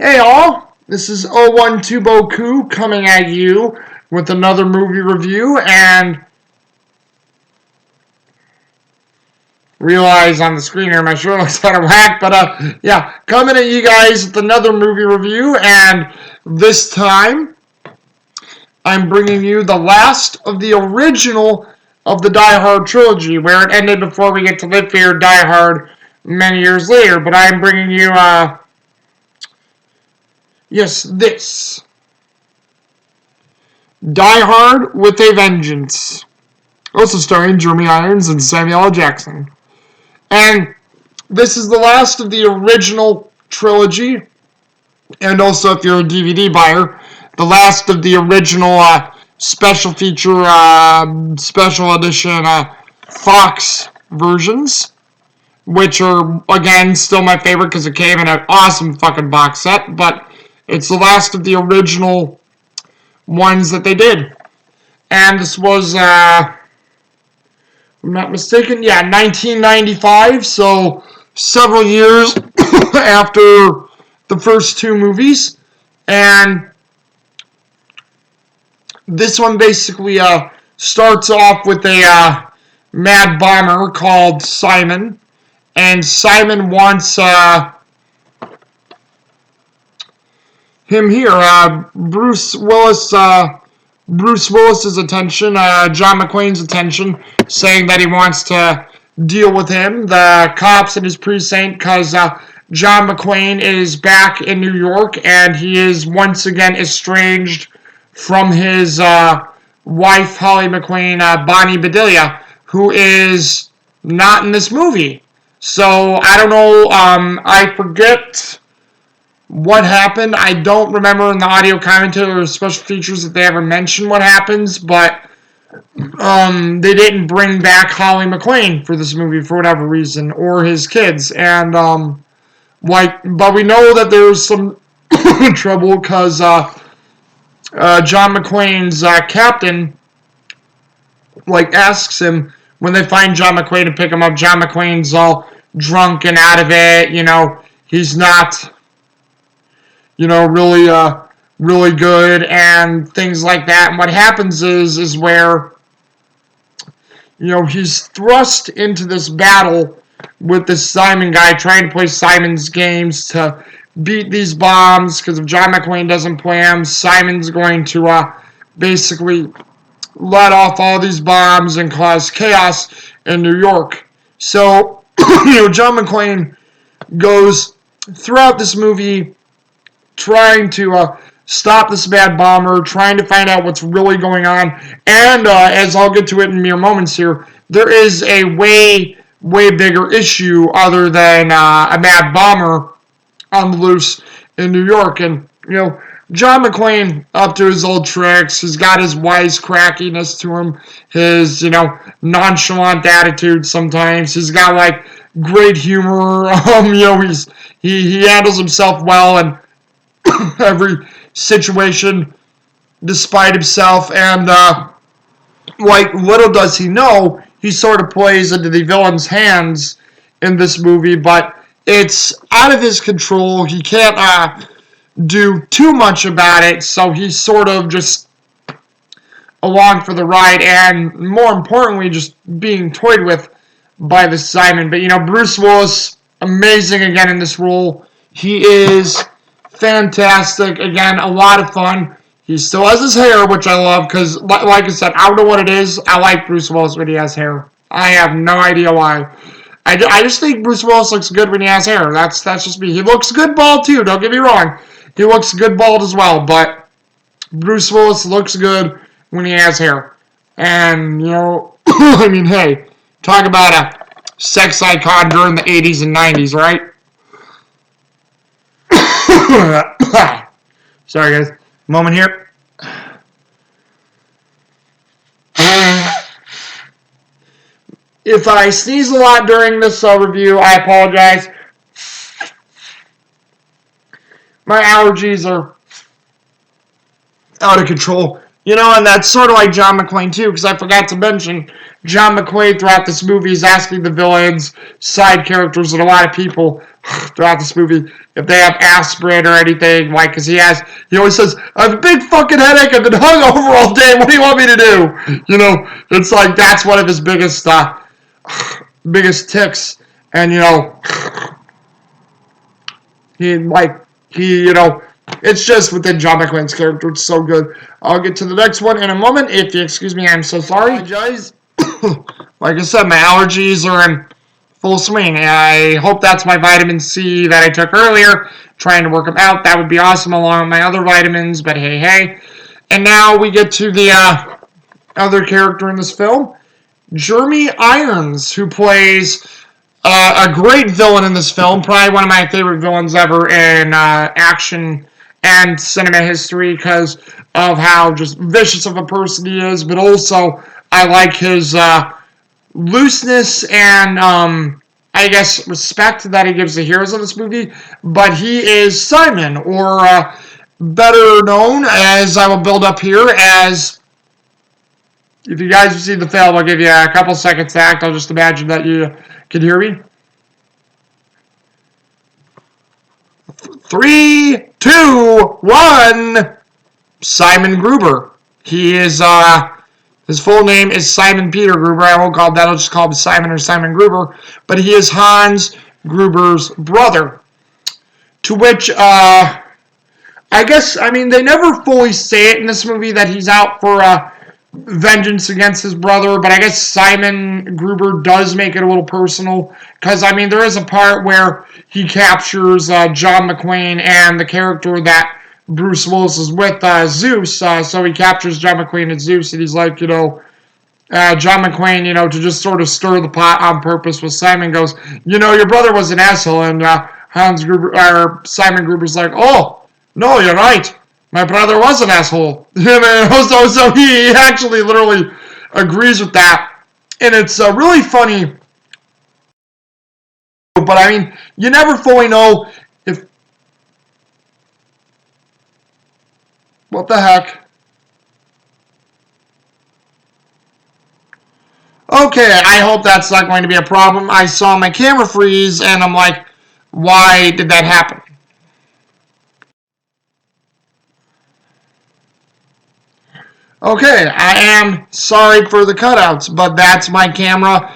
Hey all, this is 012 Boku coming at you with another movie review, and realize on the screen here my shirt looks kind of whack, but yeah, coming at you guys with another movie review, and this time I'm bringing you the last of the original of the Die Hard trilogy, where it ended before we get to Live Fear Die Hard many years later, but I'm bringing you, this. Die Hard with a Vengeance. Also starring Jeremy Irons and Samuel L. Jackson. And this is the last of the original trilogy. And also, if you're a DVD buyer, the last of the original special feature, special edition Fox versions. Which are, again, still my favorite because it came in an awesome fucking box set. But it's the last of the original ones that they did. And this was, if I'm not mistaken, 1995, so several years after the first two movies. And this one basically starts off with a mad bomber called Simon. And Simon wants him here, Bruce Willis's attention, John McClane's attention, saying that he wants to deal with him, the cops in his precinct, because John McClane is back in New York, and he is once again estranged from his wife, Holly McClane, Bonnie Bedelia, who is not in this movie. So, I don't know, I forget what happened. I don't remember in the audio commentary or special features that they ever mentioned what happens, but they didn't bring back Holly McClane for this movie for whatever reason, or his kids, and but we know that there's some trouble because John McClane's captain asks him when they find John McClane to pick him up. John McClane's all drunk and out of it, he's not really good and things like that. And what happens is where, he's thrust into this battle with this Simon guy, trying to play Simon's games to beat these bombs, because if John McClane doesn't play them, Simon's going to basically let off all these bombs and cause chaos in New York. So, John McClane goes throughout this movie trying to stop this bad bomber, trying to find out what's really going on. And as I'll get to it in mere moments here, there is a way bigger issue other than a mad bomber on the loose in New York. And, John McClane, up to his old tricks, he's got his wisecrackiness to him, his, nonchalant attitude sometimes. He's got, great humor. He handles himself well, and every situation despite himself, and little does he know, he sort of plays into the villain's hands in this movie, but it's out of his control. He can't do too much about it, so he's sort of just along for the ride, and more importantly, just being toyed with by the Simon. But Bruce Willis, amazing again in this role. He is fantastic. Again, a lot of fun. He still has his hair, which I love, because, like I said, I don't know what it is. I like Bruce Willis when he has hair. I have no idea why. I just think Bruce Willis looks good when he has hair. That's just me. He looks good bald, too. Don't get me wrong. He looks good bald as well, but Bruce Willis looks good when he has hair. And, I mean, hey, talk about a sex icon during the 80s and 90s, right? Sorry, guys. Moment here. If I sneeze a lot during this review, I apologize. My allergies are out of control. You know, and that's sort of like John McClane too, because I forgot to mention John McClane throughout this movie is asking the villains, side characters, and a lot of people throughout this movie if they have aspirin or anything. Like, because he always says, "I have a big fucking headache. I've been hungover all day. What do you want me to do?" You know, it's like that's one of his biggest ticks, and he, it's just within John McClane's character. It's so good. I'll get to the next one in a moment. If you excuse me, I'm so sorry. I apologize. Like I said, my allergies are in full swing. I hope that's my vitamin C that I took earlier. Trying to work them out. That would be awesome along with my other vitamins, but hey. And now we get to the other character in this film, Jeremy Irons, who plays a great villain in this film, probably one of my favorite villains ever in action and cinema history because of how just vicious of a person he is, but also I like his looseness and I guess respect that he gives the heroes of this movie. But he is Simon, or better known as I will build up here as. If you guys have seen the film, I'll give you a couple seconds to act. I'll just imagine that you can hear me. 3, 2, 1. Simon Gruber. He is, his full name is Simon Peter Gruber. I won't call him that. I'll just call him Simon or Simon Gruber. But he is Hans Gruber's brother. To which, I guess, they never fully say it in this movie that he's out for, vengeance against his brother, but I guess Simon Gruber does make it a little personal, because, there is a part where he captures John McClane and the character that Bruce Willis is with, Zeus, so he captures John McClane and Zeus, and he's like, John McClane, to just sort of stir the pot on purpose with Simon goes, your brother was an asshole, and Hans Gruber, or Simon Gruber's like, oh, no, you're right. My brother was an asshole. So he actually literally agrees with that. And it's really funny. But you never fully know if. What the heck? Okay, I hope that's not going to be a problem. I saw my camera freeze and I'm like, why did that happen? Okay, I am sorry for the cutouts, but that's my camera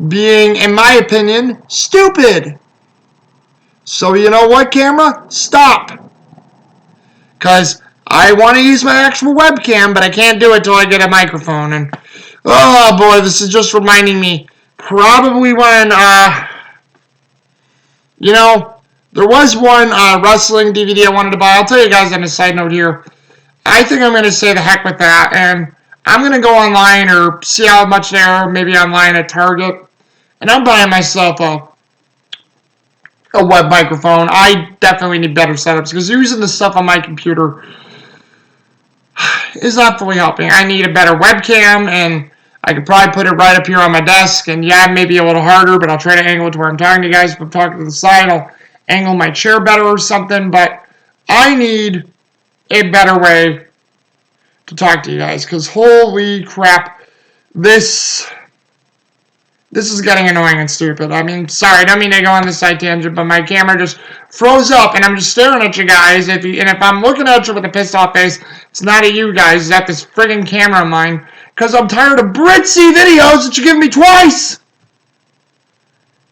being, in my opinion, stupid. So you know what, camera? Stop. Because I want to use my actual webcam, but I can't do it till I get a microphone. And, oh boy, this is just reminding me, probably when, there was one wrestling DVD I wanted to buy. I'll tell you guys on a side note here. I think I'm going to say the heck with that, and I'm going to go online or see how much they are, maybe online at Target, and I'm buying myself a web microphone. I definitely need better setups, because using the stuff on my computer is not fully helping. I need a better webcam, and I could probably put it right up here on my desk, and yeah, maybe a little harder, but I'll try to angle it to where I'm talking to you guys. If I'm talking to the side, I'll angle my chair better or something, but I need a better way to talk to you guys, because holy crap, this is getting annoying and stupid. Sorry, I don't mean to go on this side tangent, but my camera just froze up, and I'm just staring at you guys, and if I'm looking at you with a pissed off face, it's not at you guys, it's at this friggin' camera of mine, because I'm tired of Britzy videos that you give me twice!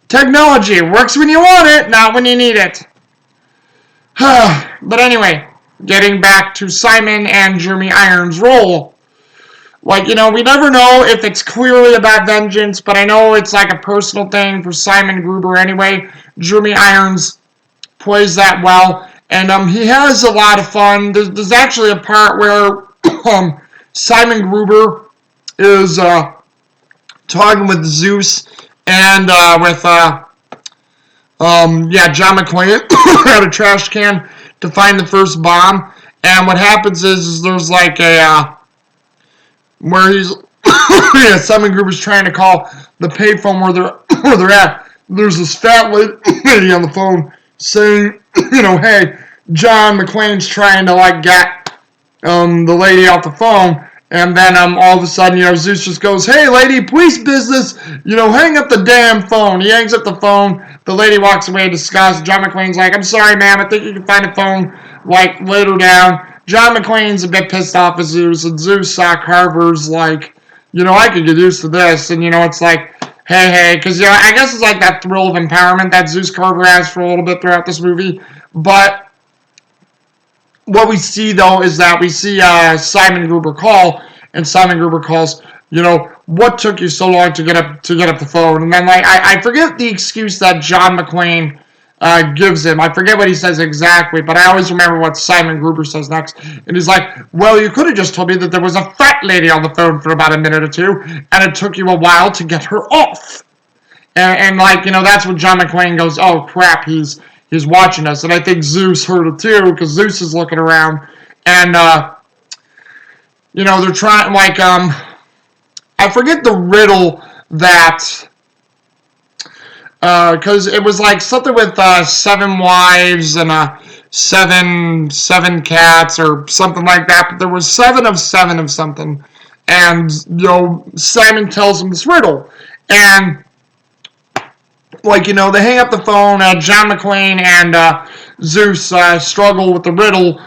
Technology works when you want it, not when you need it. But anyway, getting back to Simon and Jeremy Irons' role. We never know if it's clearly about vengeance, but I know it's like a personal thing for Simon Gruber anyway. Jeremy Irons plays that well, and he has a lot of fun. There's actually a part where Simon Gruber is talking with Zeus and with John McClane at a trash can to find the first bomb, and what happens is there's like a where he's Simon Gruber's trying to call the payphone where they're at. There's this fat lady on the phone saying, hey, John McClane's trying to get the lady off the phone. And then all of a sudden, Zeus just goes, "Hey, lady, police business. Hang up the damn phone." He hangs up the phone. The lady walks away disgusted. John McClane's like, "I'm sorry, ma'am. I think you can find a phone like later down." John McClane's a bit pissed off at Zeus, and Zeus Carver's like, I could get used to this. And it's like, hey, because I guess it's like that thrill of empowerment that Zeus Carver has for a little bit throughout this movie, but what we see though is that we see Simon Gruber call, and Simon Gruber calls, what took you so long to get up the phone? And then I forget the excuse that John McClane gives him. I forget what he says exactly, but I always remember what Simon Gruber says next. And he's like, "Well, you could have just told me that there was a fat lady on the phone for about a minute or two, and it took you a while to get her off." And that's when John McClane goes, "Oh crap, he's watching us." And I think Zeus heard it too, because Zeus is looking around, and they're trying I forget the riddle that because it was like something with 7 wives and seven cats or something like that. But there was 7 of 7 of something, and Simon tells him this riddle, and they hang up the phone. John McClane and Zeus struggle with the riddle.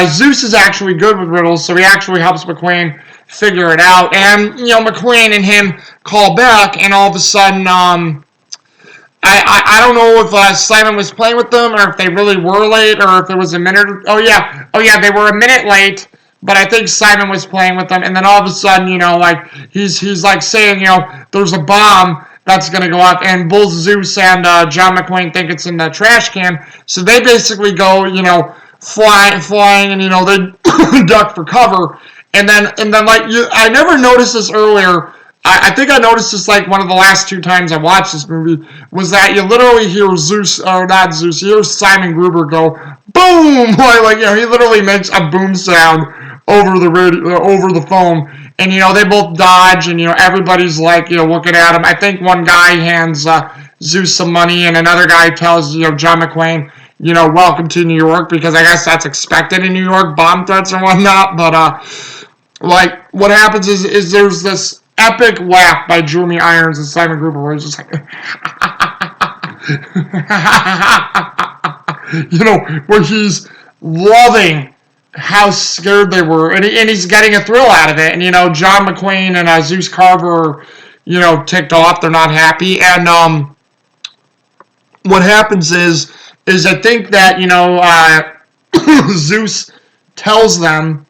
Zeus is actually good with riddles, so he actually helps McClane figure it out. And McClane and him call back, and all of a sudden, I don't know if Simon was playing with them or if they really were late or if it was a minute. Oh yeah, they were a minute late. But I think Simon was playing with them, and then all of a sudden, he's like saying, there's a bomb that's going to go off, and both Zeus and John McClane think it's in the trash can, so they basically go, flying, and, they duck for cover, and then I never noticed this earlier. I think I noticed this one of the last 2 times I watched this movie, was that you literally hear Zeus, or not Zeus, you hear Simon Gruber go, boom! He literally makes a boom sound over the radio, over the phone, and they both dodge, and everybody's looking at him. I think one guy hands Zeus some money, and another guy tells John McClane, welcome to New York, because I guess that's expected in New York, bomb threats and whatnot. But what happens is there's this epic laugh by Jeremy Irons and Simon Gruber, where he's just like, where he's loving how scared they were, and he's getting a thrill out of it. And John McClane and Zeus Carver, ticked off. They're not happy. And what happens is I think that Zeus tells them,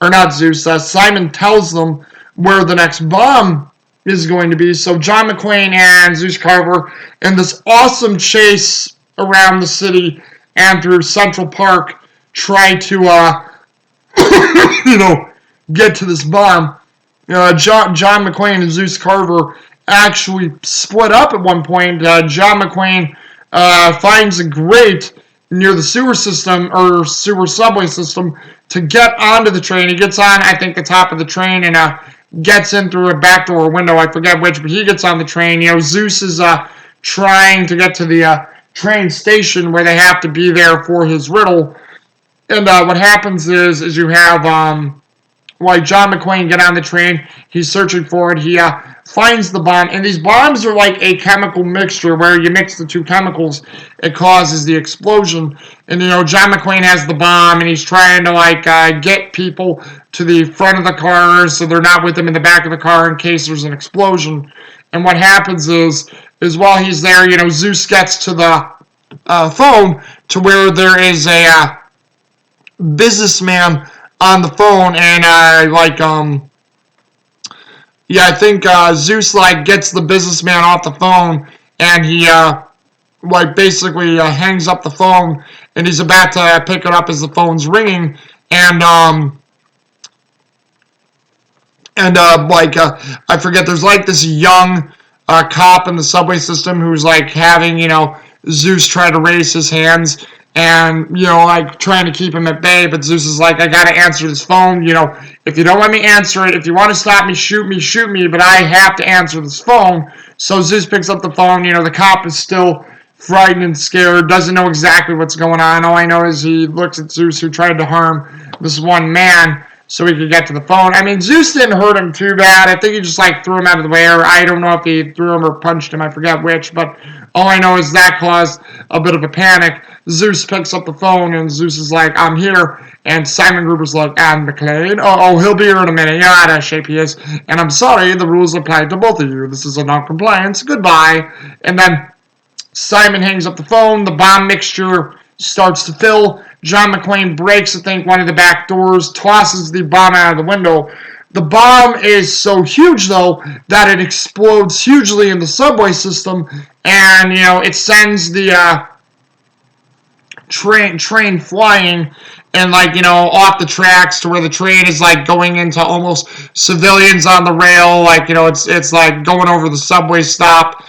or not Zeus, Simon tells them where the next bomb is going to be. So John McClane and Zeus Carver, in this awesome chase around the city and through Central Park, try to, get to this bomb. John McClane and Zeus Carver actually split up at one point. John McClane finds a grate near the sewer system, or sewer subway system, to get onto the train. He gets on, I think, the top of the train, and gets in through a back door or window, I forget which, but he gets on the train. Zeus is trying to get to the train station where they have to be there for his riddle. And what happens is you have John McClane get on the train. He's searching for it. He finds the bomb, and these bombs are like a chemical mixture where you mix the 2 chemicals, it causes the explosion. And John McClane has the bomb, and he's trying to get people to the front of the car so they're not with him in the back of the car in case there's an explosion. And what happens is while he's there, Zeus gets to the phone to where there is a businessman on the phone, and I think Zeus gets the businessman off the phone, and he basically hangs up the phone, and he's about to pick it up as the phone's ringing, and I forget, there's this young cop in the subway system who's having Zeus try to raise his hands, and trying to keep him at bay, but Zeus is I gotta answer this phone. If you don't let me answer it, if you want to stop me, shoot me, but I have to answer this phone. So Zeus picks up the phone. The cop is still frightened and scared, doesn't know exactly what's going on. All I know is he looks at Zeus, who tried to harm this one man so he could get to the phone. I mean, Zeus didn't hurt him too bad. I think he just like threw him out of the way, or I don't know if he threw him or punched him. I forget which, but all I know is that caused a bit of a panic. Zeus picks up the phone, and Zeus is like, I'm here. And Simon Gruber's like, and McLean? Oh, he'll be here in a minute. Yeah, out of shape he is. And I'm sorry, the rules apply to both of you. This is a non-compliance. Goodbye. And then Simon hangs up the phone. The bomb mixture starts to fill. John McClane breaks, I think, one of the back doors, tosses the bomb out of the window. The bomb is so huge, though, that it explodes hugely in the subway system, and, it sends the train flying and, off the tracks to where the train is, going into almost civilians on the rail. It's like going over the subway stop,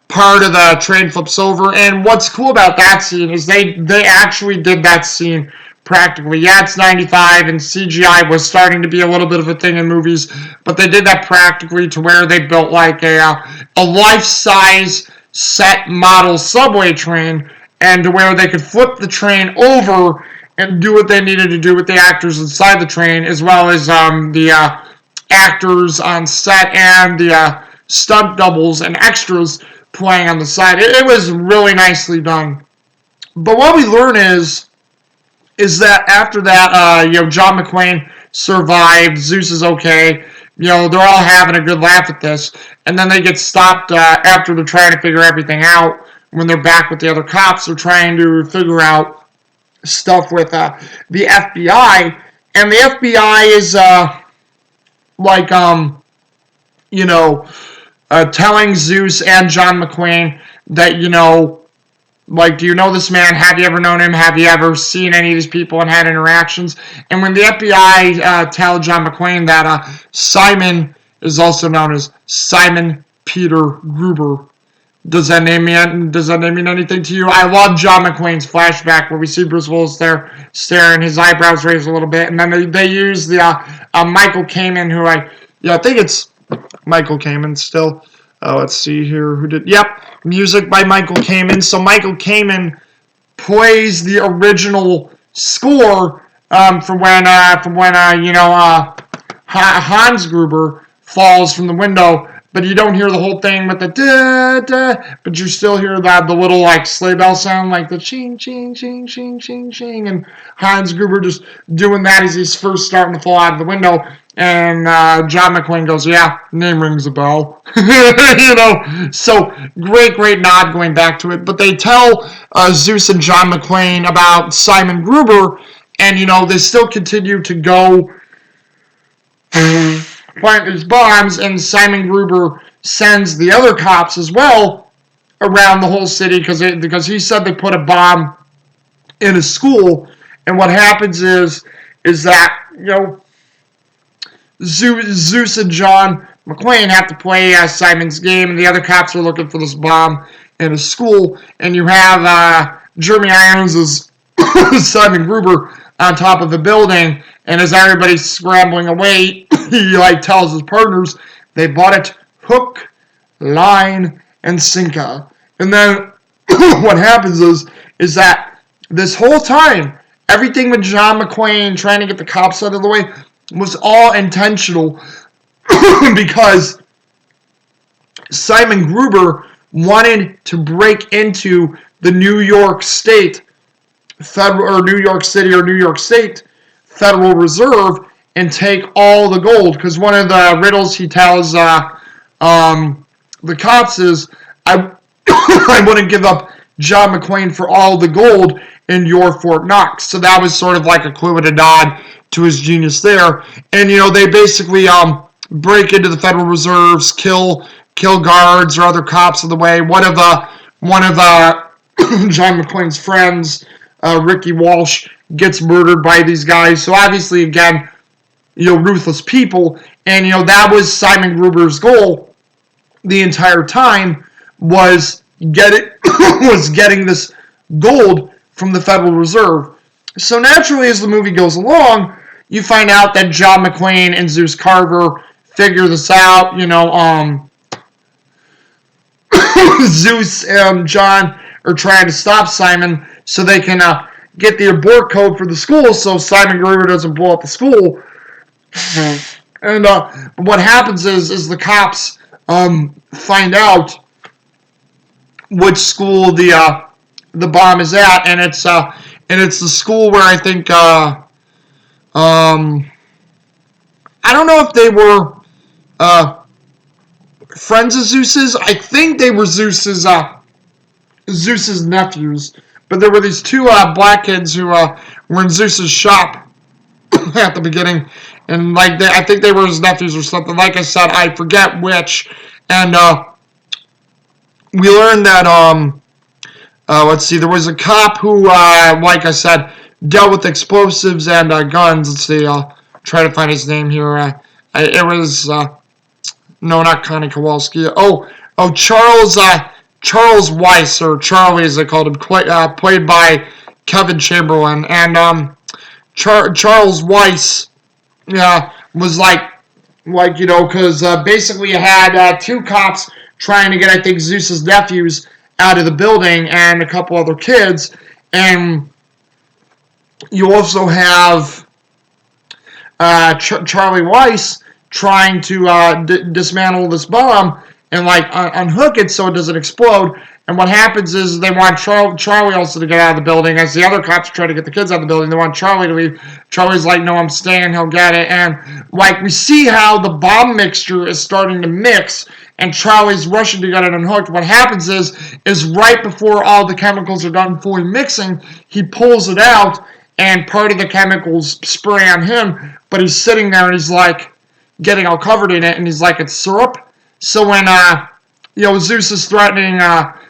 part of the train flips over. And what's cool about that scene is they actually did that scene practically. Yeah, it's 95 and CGI was starting to be a little bit of a thing in movies, but they did that practically to where they built a life-size set model subway train, and to where they could flip the train over and do what they needed to do with the actors inside the train, as well as the actors on set and the stunt doubles and extras playing on the side. It was really nicely done. But what we learn is that after that, John McClane survived. Zeus is okay. They're all having a good laugh at this. And then they get stopped after they're trying to figure everything out. When they're back with the other cops, they're trying to figure out stuff with the FBI. And the FBI is telling Zeus and John McClane that, do you know this man? Have you ever known him? Have you ever seen any of these people and had interactions? And when the FBI tell John McClane that Simon is also known as Simon Peter Gruber, does that name mean anything to you? I love John McClane's flashback where we see Bruce Willis there staring, his eyebrows raised a little bit, and then they use the Michael Kamen, who I think it's Michael Kamen still. Let's see here who did. Yep, music by Michael Kamen. So Michael Kamen plays the original score from when Hans Gruber falls from the window. But you don't hear the whole thing with the da-da, but you still hear the little sleigh bell sound, like the ching, ching, ching, ching, ching, ching, and Hans Gruber just doing that as he's first starting to fall out of the window, and John McClane goes, yeah, name rings a bell, so great nod going back to it. But they tell Zeus and John McClane about Simon Gruber, and, they still continue to go plant these bombs, and Simon Gruber sends the other cops as well around the whole city because he said they put a bomb in a school. And what happens is that Zeus and John McClane have to play Simon's game, and the other cops are looking for this bomb in a school. And you have Jeremy Irons as Simon Gruber on top of the building, and as everybody's scrambling away, he tells his partners they bought it hook, line, and sinker. And then what happens is that this whole time, everything with John McClane trying to get the cops out of the way was all intentional because Simon Gruber wanted to break into the New York State Federal, or New York City or New York State Federal Reserve and take all the gold. Because one of the riddles he tells the cops is, I wouldn't give up John McClane for all the gold in your Fort Knox. So that was sort of like a clue and a nod to his genius there. And they basically break into the Federal Reserves, kill guards or other cops on the way. One of John McClane's friends, Ricky Walsh, gets murdered by these guys. So obviously, again, ruthless people. And, that was Simon Gruber's goal the entire time, was getting this gold from the Federal Reserve. So naturally, as the movie goes along, you find out that John McClane and Zeus Carver figure this out. Zeus and John are trying to stop Simon so they can get the abort code for the school so Simon Gruber doesn't blow up the school. And what happens is the cops find out which school the bomb is at, and it's the school where I think I don't know if they were friends of Zeus's. I think they were Zeus's nephews, but there were these two black kids who were in Zeus's shop at the beginning, and I think they were his nephews or something. Like I said, I forget which, and we learned that let's see, there was a cop who, like I said, dealt with explosives and guns. Let's see, I'll try to find his name here. It was no, not Connie Kowalski. Charles Weiss, or Charlie as they called him, played by Kevin Chamberlain, and Charles Weiss was because basically you had two cops trying to get, I think, Zeus's nephews out of the building and a couple other kids, and you also have Charlie Weiss trying to dismantle this bomb and unhook it so it doesn't explode. And what happens is they want Charlie also to get out of the building. As the other cops try to get the kids out of the building, they want Charlie to leave. Charlie's like, no, I'm staying, he'll get it. And we see how the bomb mixture is starting to mix, and Charlie's rushing to get it unhooked. What happens is right before all the chemicals are done fully mixing, he pulls it out, and part of the chemicals spray on him, but he's sitting there and he's getting all covered in it, and he's like, it's syrup. So when Zeus is threatening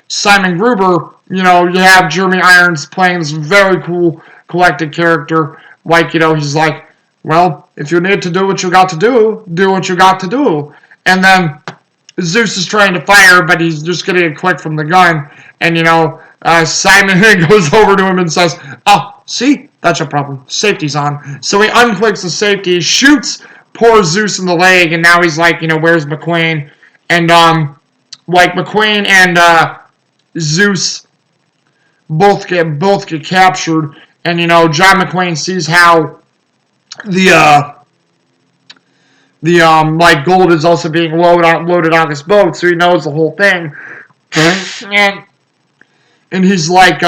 Simon Gruber, you have Jeremy Irons playing this very cool, collected character. He's like, well, if you need to do what you got to do, do what you got to do. And then Zeus is trying to fire, but he's just getting a click from the gun. And, Simon goes over to him and says, oh, see, that's your problem. Safety's on. So he unclicks the safety, shoots poor Zeus in the leg, and now he's like, where's McQueen? And, McQueen and Zeus both get captured, and John McClane sees how the gold is also being loaded on this boat, so he knows the whole thing, and he's like,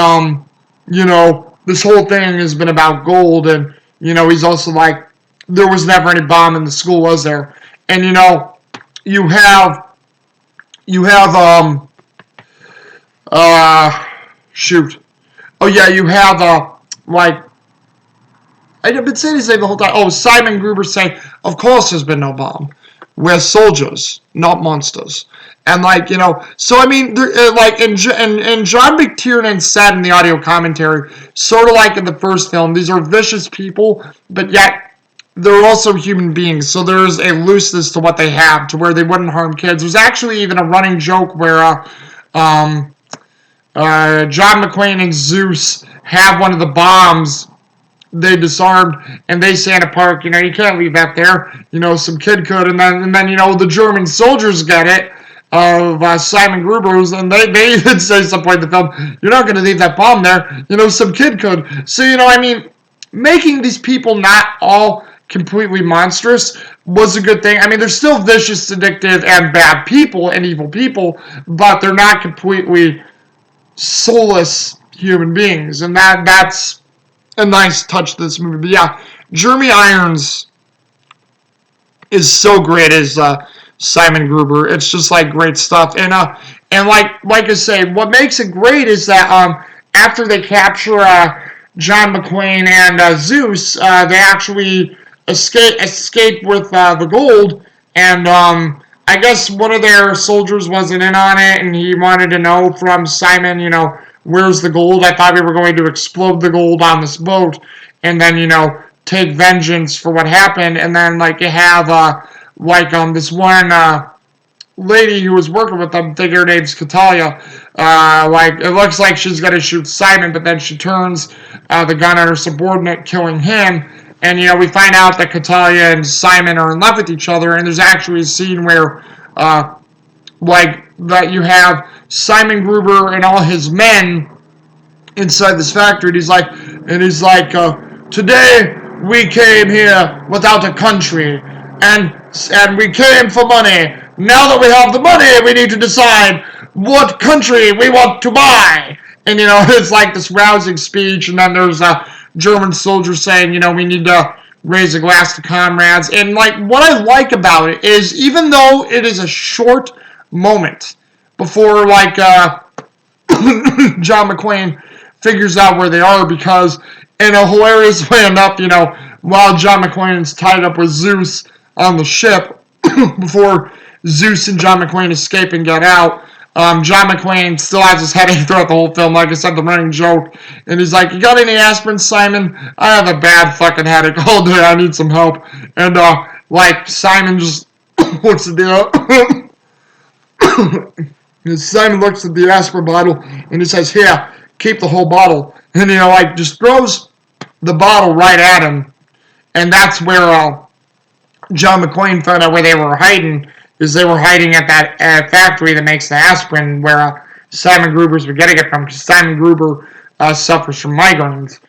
this whole thing has been about gold, and he's also like, there was never any bomb in the school, was there? And you have shoot. Oh yeah, you have I've been saying his name the whole time. Oh, Simon Gruber saying, of course there's been no bomb. We're soldiers, not monsters. And so I mean, and John McTiernan said in the audio commentary, sort of like in the first film, these are vicious people, but yet they're also human beings, so there's a looseness to what they have, to where they wouldn't harm kids. There's actually even a running joke where John McClane and Zeus have one of the bombs they disarmed, and they say in a park, you can't leave that there. Some kid could, and then the German soldiers get it, of Simon Gruber's, and they even say at some point in the film, you're not going to leave that bomb there. Some kid could. So, I mean, making these people not all completely monstrous was a good thing. I mean, they're still vicious, addictive, and bad people, and evil people, but they're not completely soulless human beings, and that's a nice touch to this movie. But yeah, Jeremy Irons is so great as Simon Gruber. It's just great stuff, and like I say, what makes it great is that after they capture John McClane and Zeus, they actually escape with the gold, and I guess one of their soldiers wasn't in on it, and he wanted to know from Simon, where's the gold? I thought we were going to explode the gold on this boat, and then, take vengeance for what happened, and then, you have, this one, lady who was working with them, I think her name's Catalia, it looks like she's gonna shoot Simon, but then she turns the gun on her subordinate, killing him, and, we find out that Catalia and Simon are in love with each other, and there's actually a scene where, that you have Simon Gruber and all his men inside this factory. And he's like, today we came here without a country, and we came for money. Now that we have the money, we need to decide what country we want to buy. And it's like this rousing speech, and then there's a German soldier saying, we need to raise a glass to comrades. And like what I like about it is, even though it is a short moment before John McClane figures out where they are, because in a hilarious way enough, while John McClane is tied up with Zeus on the ship, before Zeus and John McClane escape and get out, John McClane still has his headache throughout the whole film. Like I said, the running joke. And he's like, you got any aspirin, Simon? I have a bad fucking headache all day. I need some help. And, Simon just looks at the... Simon looks at the aspirin bottle, and he says, here, keep the whole bottle. And, just throws the bottle right at him. And that's where John McClane found out where they were hiding, is they were hiding at that factory that makes the aspirin, where Simon Gruber's were getting it from, because Simon Gruber suffers from migraines.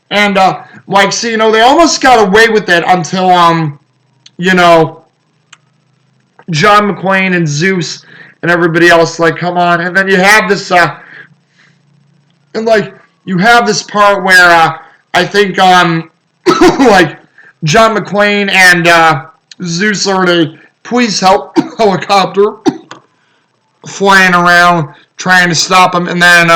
And, they almost got away with it until, John McClane and Zeus and everybody else, come on. And then you have this, you have this part where, I think, John McClane and, Zeus are in a police helicopter flying around trying to stop him, and then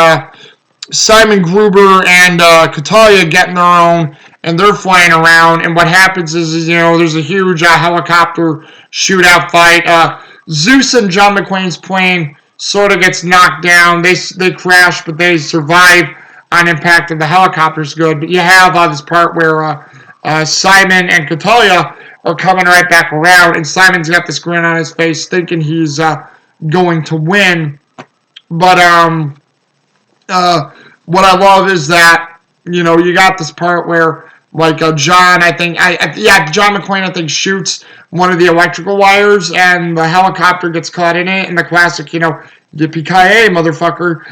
Simon Gruber and Catalia get in their own, and they're flying around, and what happens is there's a huge helicopter shootout fight. Zeus and John McClane's plane sort of gets knocked down. They crash, but they survive on impact, and the helicopter's good. But you have this part where Simon and Catalia are coming right back around, and Simon's got this grin on his face, thinking he's going to win. But what I love is that you got this part where John McClane I think shoots one of the electrical wires, and the helicopter gets caught in it, and the classic yippee-ki-yay, motherfucker,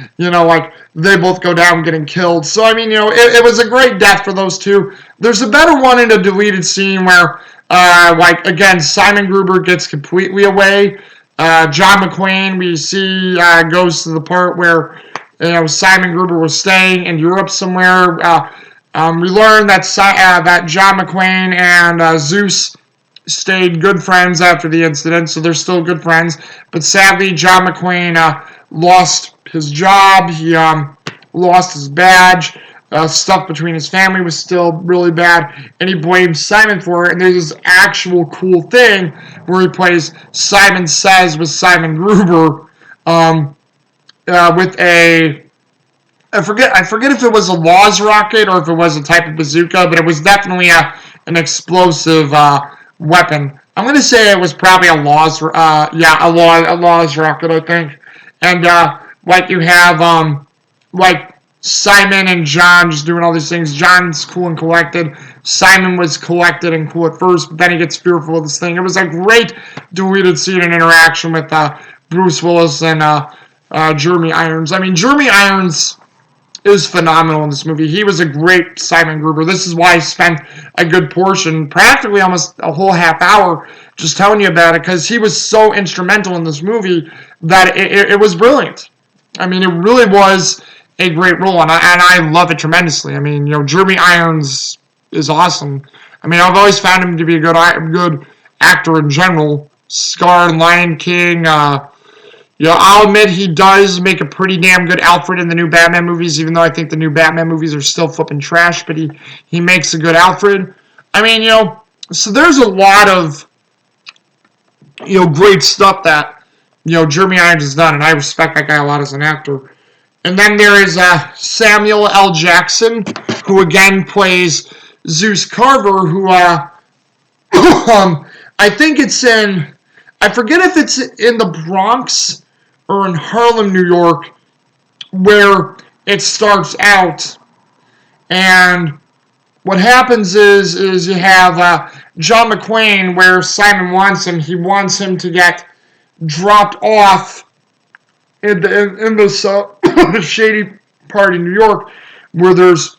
they both go down getting killed. So, it was a great death for those two. There's a better one in a deleted scene where, again, Simon Gruber gets completely away. John McClane, we see, goes to the part where, Simon Gruber was staying in Europe somewhere. We learn that John McClane and Zeus stayed good friends after the incident, so they're still good friends. But sadly, John McClane lost his job. He lost his badge. Stuff between his family was still really bad, and he blames Simon for it. And there's this actual cool thing where he plays Simon Says with Simon Gruber with a... I forget if it was a Laws rocket or if it was a type of bazooka, but it was definitely an explosive weapon. I'm gonna say it was probably a Laws rocket, I think. And you have Simon and John just doing all these things. John's cool and collected. Simon was collected and cool at first, but then he gets fearful of this thing. It was a great deleted scene and interaction with Bruce Willis and Jeremy Irons. Jeremy Irons is phenomenal in this movie. He was a great Simon Gruber. This is why I spent a good portion, practically almost a whole half hour, just telling you about it, because he was so instrumental in this movie that it was brilliant. It really was a great role, and I love it tremendously. Jeremy Irons is awesome. I've always found him to be a good actor in general. Scar and Lion King. I'll admit he does make a pretty damn good Alfred in the new Batman movies, even though I think the new Batman movies are still flipping trash, but he makes a good Alfred. So there's a lot of, great stuff that, Jeremy Irons has done, and I respect that guy a lot as an actor. And then there is Samuel L. Jackson, who again plays Zeus Carver, who I think it's in, I forget if it's in the Bronx or in Harlem, New York, where it starts out. And what happens is you have John McClane, where Simon wants him. He wants him to get dropped off in this shady part of New York where there's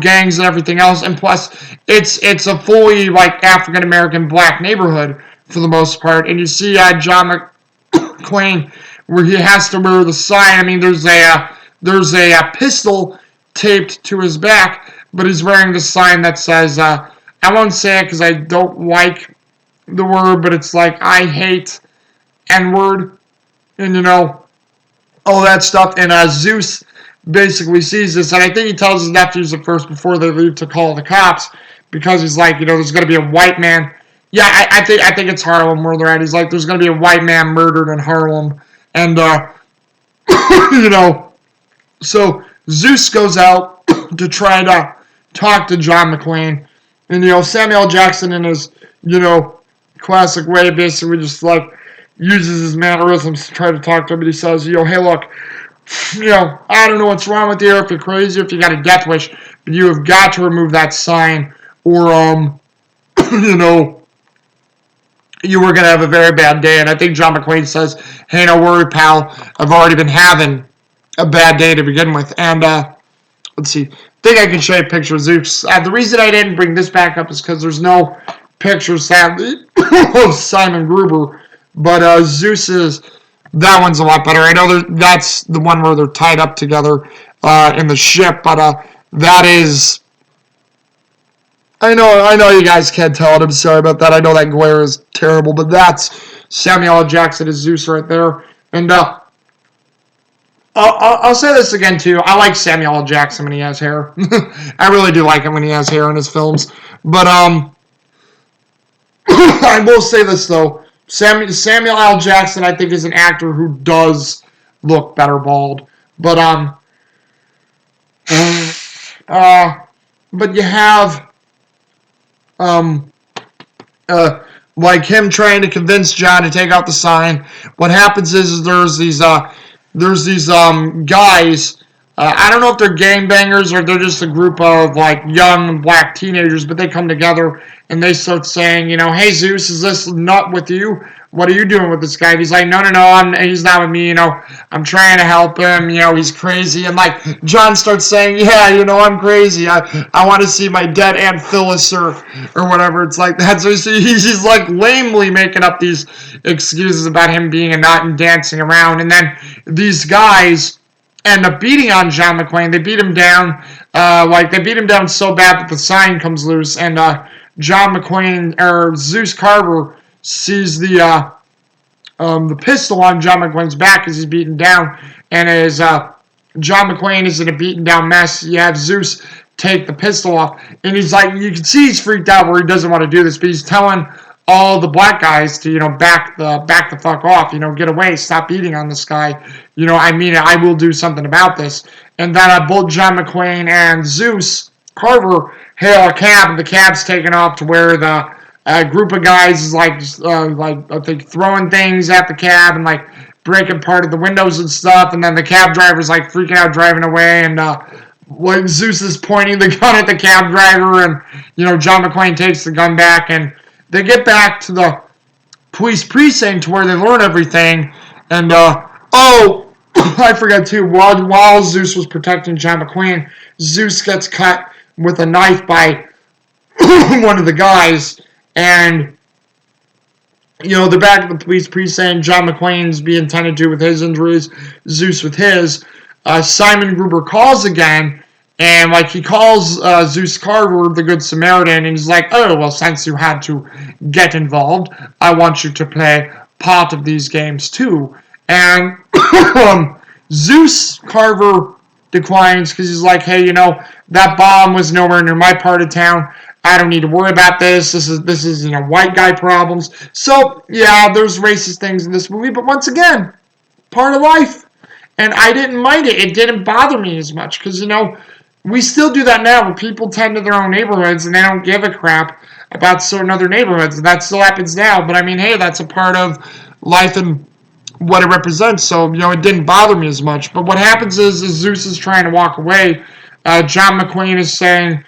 gangs and everything else, and plus it's a fully like African American black neighborhood for the most part, and you see John McClane where he has to wear the sign. I mean, there's a pistol taped to his back, but he's wearing the sign that says I won't say it because I don't like the word, but it's like I hate N-word, and all that stuff. And Zeus basically sees this, and I think he tells his nephews at first before they leave to call the cops because he's like, there's going to be a white man. Yeah, I think it's Harlem where they're at. He's like, there's going to be a white man murdered in Harlem, and so Zeus goes out to try to talk to John McClane, and Samuel Jackson in his classic way basically just like uses his mannerisms to try to talk to him, but he says, hey, look, I don't know what's wrong with you, if you're crazy, if you got a death wish, but you have got to remove that sign, or, you were going to have a very bad day. And I think John McClane says, hey, no worry, pal, I've already been having a bad day to begin with. And, let's see, I think I can show you a picture of Zeus. The reason I didn't bring this back up is because there's no pictures, sadly, of Simon Gruber, but Zeus is... That one's a lot better. I know that's the one where they're tied up together in the ship, but that is... I know you guys can't tell it. I'm sorry about that. I know that glare is terrible, but that's Samuel L. Jackson as Zeus right there. And I'll say this again, too. I like Samuel L. Jackson when he has hair. I really do like him when he has hair in his films. But I will say this, though. Samuel L. Jackson, I think, is an actor who does look better bald. But but you have like him trying to convince John to take out the sign. What happens is there's these guys. I don't know if they're gangbangers or they're just a group of like young black teenagers, but they come together and they start saying, hey Zeus, is this nut with you? What are you doing with this guy? And he's like, no, he's not with me. I'm trying to help him. He's crazy. And like John starts saying, yeah, I'm crazy. I want to see my dead Aunt Phyllis or whatever. It's like that. So he's like lamely making up these excuses about him being a nut and dancing around. And then these guys end up beating on John McClane. They beat him down. They beat him down so bad that the sign comes loose. And John McClane, or Zeus Carver, sees the pistol on John McClane's back as he's beaten down. And as John McClane is in a beaten down mess, you have Zeus take the pistol off. And he's like, you can see he's freaked out where he doesn't want to do this, but he's telling all the black guys to, back the fuck off, get away, stop beating on this guy. I will do something about this. And then both John McClane and Zeus Carver hail a cab, and the cab's taken off to where the group of guys is like I think throwing things at the cab and like breaking part of the windows and stuff. And then the cab driver's like freaking out driving away, and like Zeus is pointing the gun at the cab driver, and John McClane takes the gun back, and they get back to the police precinct where they learn everything. And I forgot too, while Zeus was protecting John McClane, Zeus gets cut with a knife by one of the guys. And they're back at the police precinct. John McClane's being tended to with his injuries, Zeus with his. Simon Gruber calls again, and like he calls Zeus Carver the Good Samaritan, and he's like, oh, well, since you had to get involved, I want you to play part of these games too. And Zeus Carver declines because he's like, hey, that bomb was nowhere near my part of town. I don't need to worry about this. This is white guy problems. So yeah, there's racist things in this movie, but once again, part of life. And I didn't mind it. It didn't bother me as much because we still do that now where people tend to their own neighborhoods and they don't give a crap about certain other neighborhoods. And that still happens now. But I mean, hey, that's a part of life and what it represents. So it didn't bother me as much. But what happens is Zeus is trying to walk away. John McClane is saying,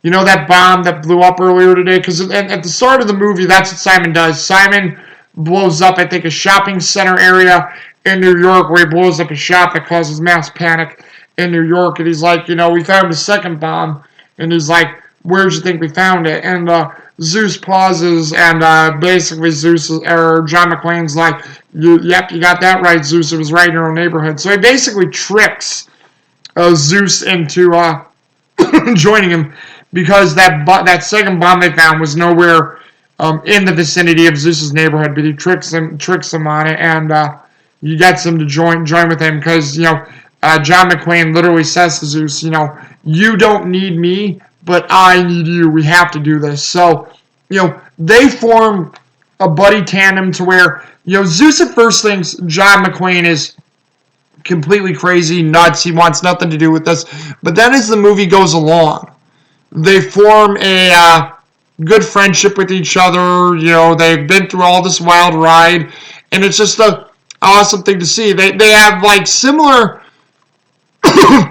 You know that bomb that blew up earlier today? Because at the start of the movie, that's what Simon does. Simon blows up, I think, a shopping center area in New York where he blows up a shop that causes mass panic in New York. And he's like, we found a second bomb. And he's like, where'd you think we found it? And Zeus pauses, and basically John McClane's like, yep, you got that right, Zeus. It was right in your own neighborhood. So he basically tricks Zeus into joining him because that second bomb they found was nowhere in the vicinity of Zeus's neighborhood, but he tricks him on it, and he gets him to join with him because John McClane literally says to Zeus, you don't need me, but I need you. We have to do this. So they form a buddy tandem to where Zeus at first thinks John McClane is completely crazy, nuts. He wants nothing to do with this. But then as the movie goes along, they form a good friendship with each other. They've been through all this wild ride, and it's just a awesome thing to see. They have like similar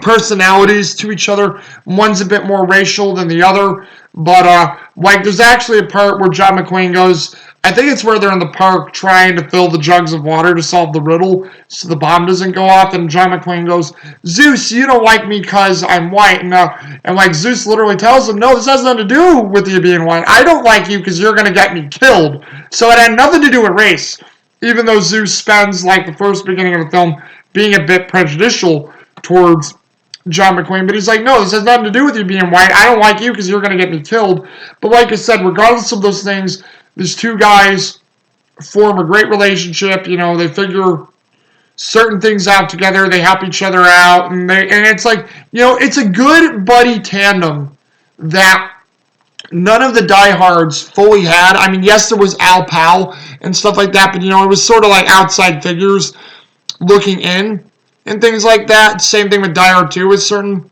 personalities to each other. One's a bit more racial than the other, but like there's actually a part where John McClane goes, I think it's where they're in the park trying to fill the jugs of water to solve the riddle so the bomb doesn't go off, and John McClane goes, Zeus, you don't like me because I'm white. And like Zeus literally tells him, no, this has nothing to do with you being white. I don't like you because you're going to get me killed. So it had nothing to do with race, even though Zeus spends like the first beginning of the film being a bit prejudicial towards John McClane, but he's like, no, this has nothing to do with you being white. I don't like you because you're going to get me killed. But like I said, regardless of those things, these two guys form a great relationship. They figure certain things out together. They help each other out, and it's like, it's a good buddy tandem that none of the diehards fully had. I mean, yes, there was Al Powell and stuff like that, but it was sort of like outside figures looking in and things like that. Same thing with Die Hard 2 with certain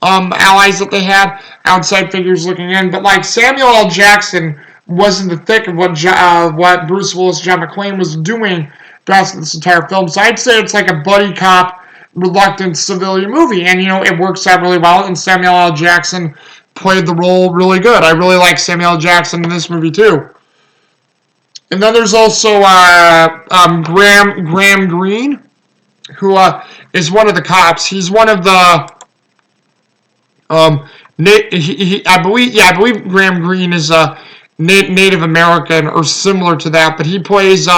allies that they had, outside figures looking in. But like Samuel L. Jackson was in the thick of what Bruce Willis, John McClane was doing throughout this entire film. So I'd say it's like a buddy cop, reluctant civilian movie, and it works out really well. And Samuel L. Jackson played the role really good. I really like Samuel L. Jackson in this movie too. And then there's also Graham Greene, who is one of the cops. He's one of the I believe Graham Greene is a Native American or similar to that, but he plays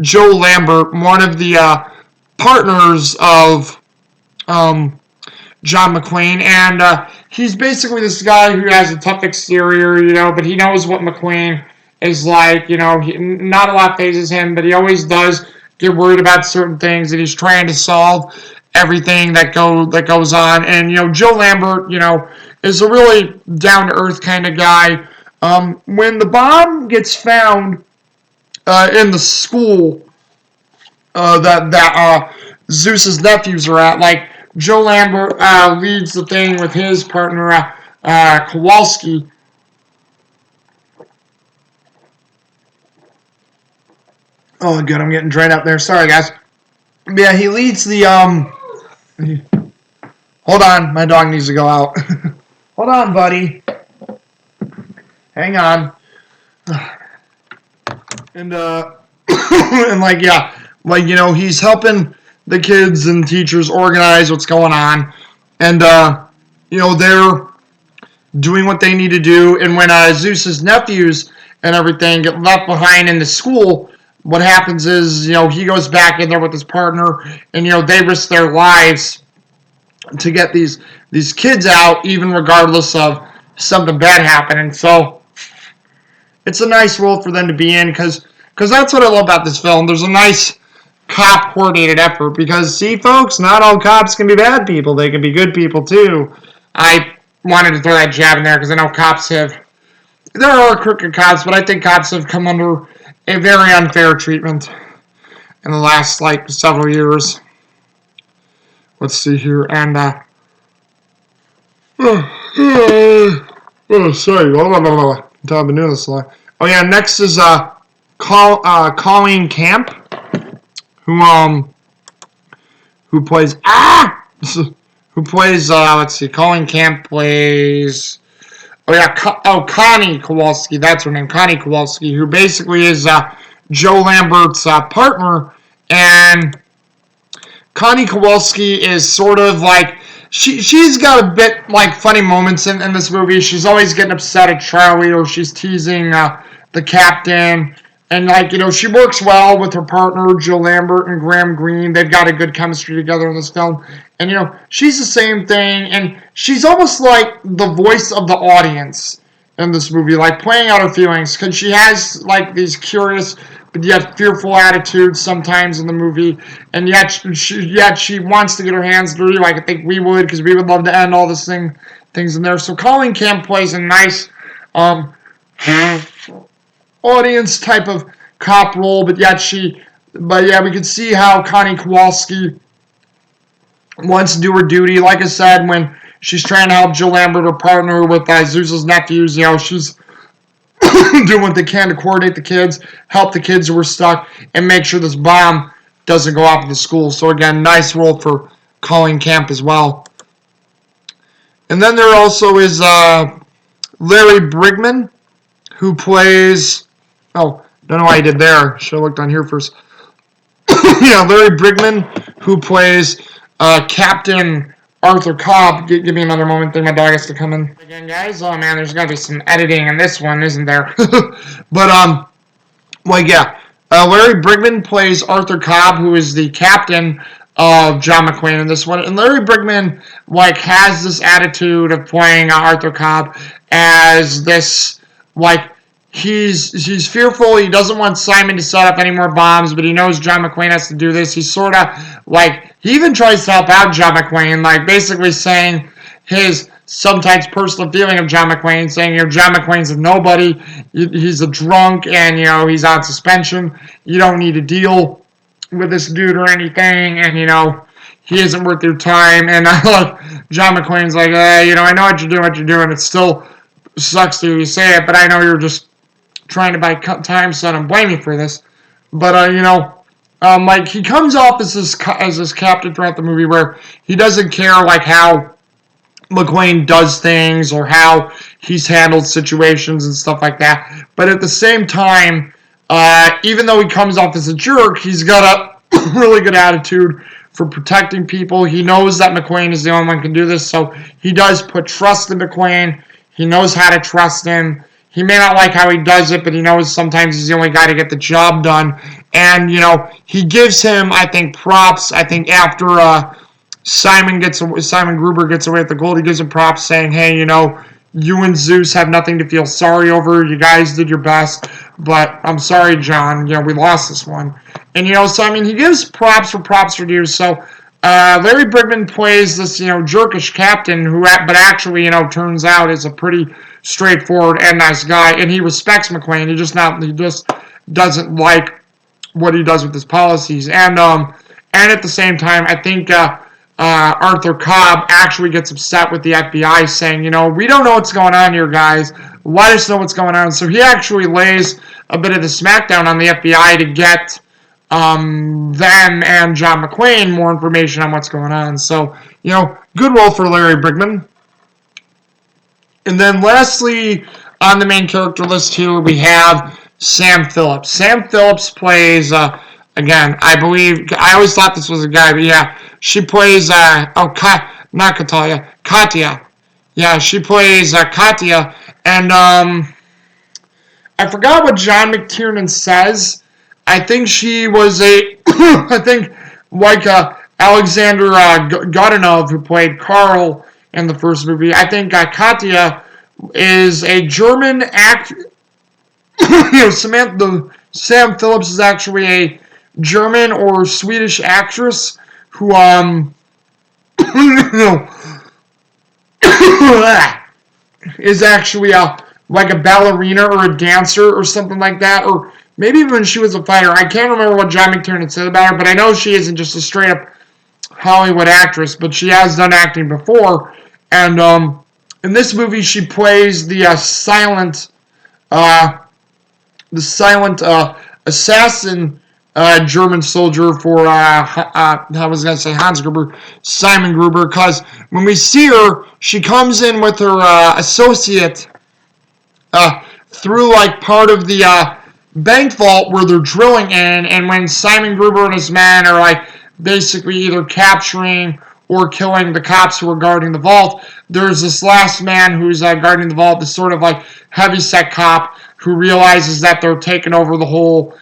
Joe Lambert, one of the partners of John McClane, and he's basically this guy who has a tough exterior, but he knows what McClane is like. Not a lot phases him, but he always does get worried about certain things, and he's trying to solve everything that goes on. And Joe Lambert, is a really down to earth kind of guy. When the bomb gets found in the school that Zeus's nephews are at, like Joe Lambert leads the thing with his partner Kowalski. Oh, good. I'm getting dried up there. Sorry, guys. Yeah, he leads the Hold on, my dog needs to go out. Hold on, buddy. Hang on. And and he's helping the kids and teachers organize what's going on, and they're doing what they need to do. And when Zeus's nephews and everything get left behind in the school, what happens is he goes back in there with his partner, and they risk their lives to get these kids out, even regardless of something bad happening. So it's a nice role for them to be in, because that's what I love about this film. There's a nice cop coordinated effort, because see, folks, not all cops can be bad people. They can be good people too. I wanted to throw that jab in there because I know there are crooked cops, but I think cops have come under a very unfair treatment in the last several years. Let's see here, and sorry, I've been doing this a lot. Oh yeah, next is Colleen Camp, who plays let's see, Colleen Camp plays Oh yeah, Connie Kowalski. That's her name, Connie Kowalski, who basically is Joe Lambert's partner, and Connie Kowalski is sort of like she's got a bit like funny moments in this movie. She's always getting upset at Charlie, or she's teasing the captain. And like, she works well with her partner, Jill Lambert and Graham Greene. They've got a good chemistry together in this film. And she's the same thing, and she's almost like the voice of the audience in this movie, like playing out her feelings, because she has like these curious but yet fearful attitudes sometimes in the movie, and yet she wants to get her hands dirty, like I think we would, because we would love to end all this things in there. So Colleen Camp plays a nice audience type of cop role, but yeah, we can see how Connie Kowalski wants to do her duty. Like I said, when she's trying to help Jill Lambert, her partner, with Zeus's nephews, she's doing what they can to coordinate the kids, help the kids who are stuck, and make sure this bomb doesn't go off at the school. So again, nice role for Colleen Camp as well. And then there also is Larry Brigman, who plays... Oh, don't know why I did there. Should have looked on here first. Yeah, Larry Brigman, who plays Captain Arthur Cobb. Give me another moment. I think my dog has to come in. Again, guys, oh man, there's gotta be some editing in this one, isn't there? But Larry Brigman plays Arthur Cobb, who is the captain of John McClane in this one. And Larry Brigman has this attitude of playing Arthur Cobb as this he's fearful. He doesn't want Simon to set up any more bombs, but he knows John McClane has to do this. He's sort of he even tries to help out John McClane, basically saying his sometimes personal feeling of John McClane, saying, John McClane's a nobody, he's a drunk, and, he's on suspension. You don't need to deal with this dude or anything, and, he isn't worth your time. And John McClane's like, I know what you're doing. It still sucks to hear you say it, but I know you're just trying to buy time, so I don't blame you for this. But, he comes off as this captain throughout the movie, where he doesn't care, how McClane does things or how he's handled situations and stuff like that. But at the same time, even though he comes off as a jerk, he's got a really good attitude for protecting people. He knows that McClane is the only one who can do this, so he does put trust in McClane. He knows how to trust him. He may not like how he does it, but he knows sometimes he's the only guy to get the job done. And, he gives him, I think, props. I think after Simon Gruber gets away with the gold, he gives him props saying, hey, you and Zeus have nothing to feel sorry over. You guys did your best, but I'm sorry, John. We lost this one. And, he gives props for due. So Larry Brigman plays this, jerkish captain who, but actually, turns out is a pretty straightforward and nice guy, and he respects McClane. He just doesn't like what he does with his policies. And at the same time, I think Arthur Cobb actually gets upset with the FBI, saying, we don't know what's going on here, guys. Let us know what's going on. So he actually lays a bit of the smackdown on the FBI to get them and John McClane more information on what's going on. So, good role for Larry Brigman. And then lastly, on the main character list here, we have Sam Phillips. Sam Phillips plays, again, I always thought this was a guy, but yeah, she plays, not Katalia, Katya. Yeah, she plays Katya, and I forgot what John McTiernan says. I think she was Alexander Godunov, who played Carl in the first movie. I think Katya is a German actor. Sam Phillips is actually a German or Swedish actress who is actually a ballerina or a dancer or something like that, or maybe even she was a fighter. I can't remember what John McTiernan said about her, but I know she isn't just a straight up Hollywood actress, but she has done acting before. And in this movie, she plays the silent assassin German soldier for I was going to say Hans Gruber, Simon Gruber, because when we see her, she comes in with her associate through like part of the bank vault where they're drilling in, and when Simon Gruber and his men are like basically either capturing or killing the cops who are guarding the vault, there's this last man who's guarding the vault, this sort of like heavyset cop who realizes that they're taking over the whole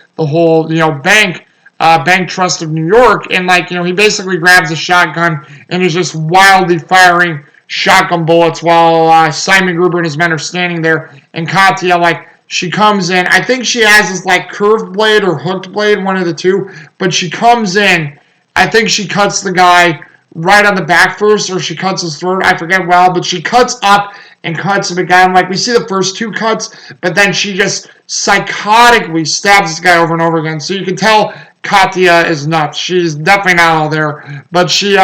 bank trust of New York, and like he basically grabs a shotgun and is just wildly firing shotgun bullets while Simon Gruber and his men are standing there, and Katya she comes in. I think she has this like curved blade or hooked blade, one of the two, but she comes in. I think she cuts the guy right on the back first, or she cuts his throat. I forget well, but she cuts up and cuts him again. Like we see the first two cuts, but then she just psychotically stabs this guy over and over again. So you can tell Katya is nuts. She's definitely not all there, but she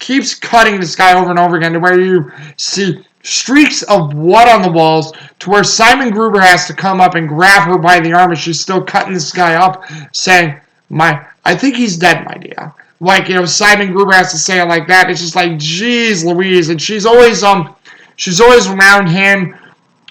keeps cutting this guy over and over again to where you see streaks of blood on the walls, to where Simon Gruber has to come up and grab her by the arm, and she's still cutting this guy up, saying, I think he's dead, my dear. Simon Gruber has to say it like that. It's just like, geez Louise. And she's always around him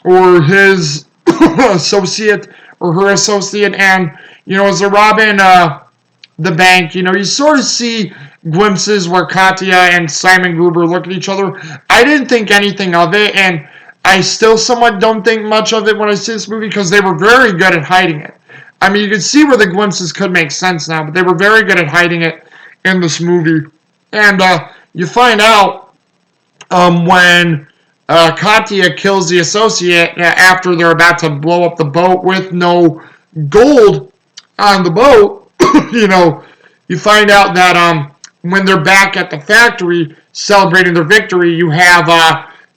or his associate or her associate. And, as they're robbing the bank, you sort of see glimpses where Katya and Simon Gruber look at each other. I didn't think anything of it, and I still somewhat don't think much of it when I see this movie, because they were very good at hiding it. I mean, you can see where the glimpses could make sense now, but they were very good at hiding it in this movie. And you find out when Katya kills the associate after they're about to blow up the boat with no gold on the boat, you find out that when they're back at the factory celebrating their victory, you have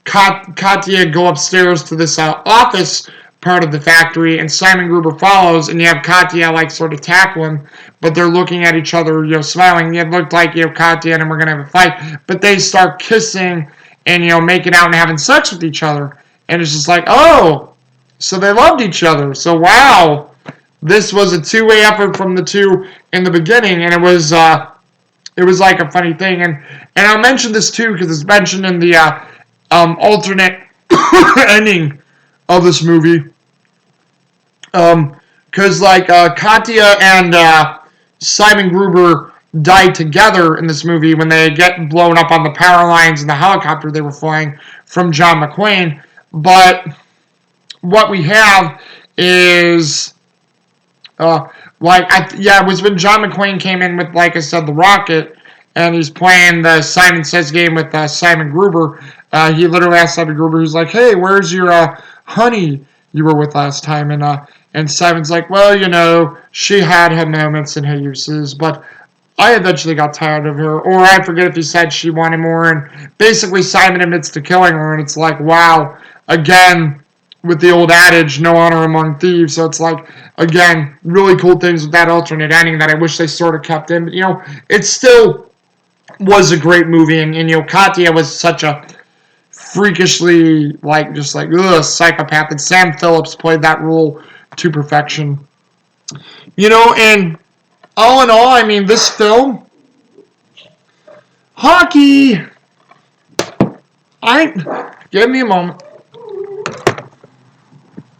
Katya go upstairs to this office part of the factory, and Simon Gruber follows, and you have Katya sort of tackle him, but they're looking at each other, smiling. It looked like Katya and him were gonna have a fight, but they start kissing and making out and having sex with each other, and it's just like, oh, so they loved each other. So wow, this was a two-way effort from the two in the beginning, and it was like a funny thing, and I'll mention this too because it's mentioned in the alternate ending of this movie, because Katya and Simon Gruber died together in this movie when they get blown up on the power lines in the helicopter they were flying from John McClane. But what we have is it was when John McClane came in with, like I said, the rocket, and he's playing the Simon Says game with Simon Gruber. He literally asked Simon Gruber, he's like, hey, where's your honey you were with last time? And Simon's like, well, she had her moments and her uses, but I eventually got tired of her. Or I forget if he said she wanted more, and basically Simon admits to killing her, and it's like, wow, again, with the old adage, no honor among thieves. So it's like, again, really cool things with that alternate ending that I wish they sort of kept in. But, it still was a great movie, and Katya was such a freakishly, psychopath, and Sam Phillips played that role to perfection. And all in all, I mean, this film, hockey, give me a moment.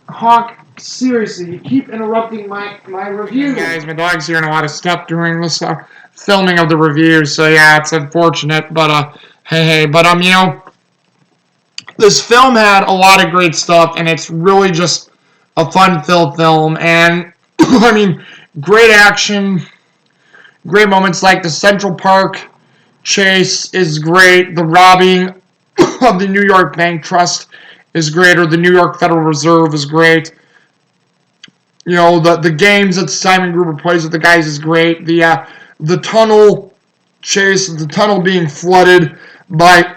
Hawk, seriously, you keep interrupting my review. Hey guys, my dog's hearing a lot of stuff during this filming of the review, so yeah, it's unfortunate, but hey, but this film had a lot of great stuff, and it's really just a fun-filled film, and I mean, great action, great moments, like the Central Park chase is great, the robbing of the New York Bank Trust is great, or the New York Federal Reserve is great. The games that Simon Gruber plays with the guys is great. The tunnel chase, the tunnel being flooded by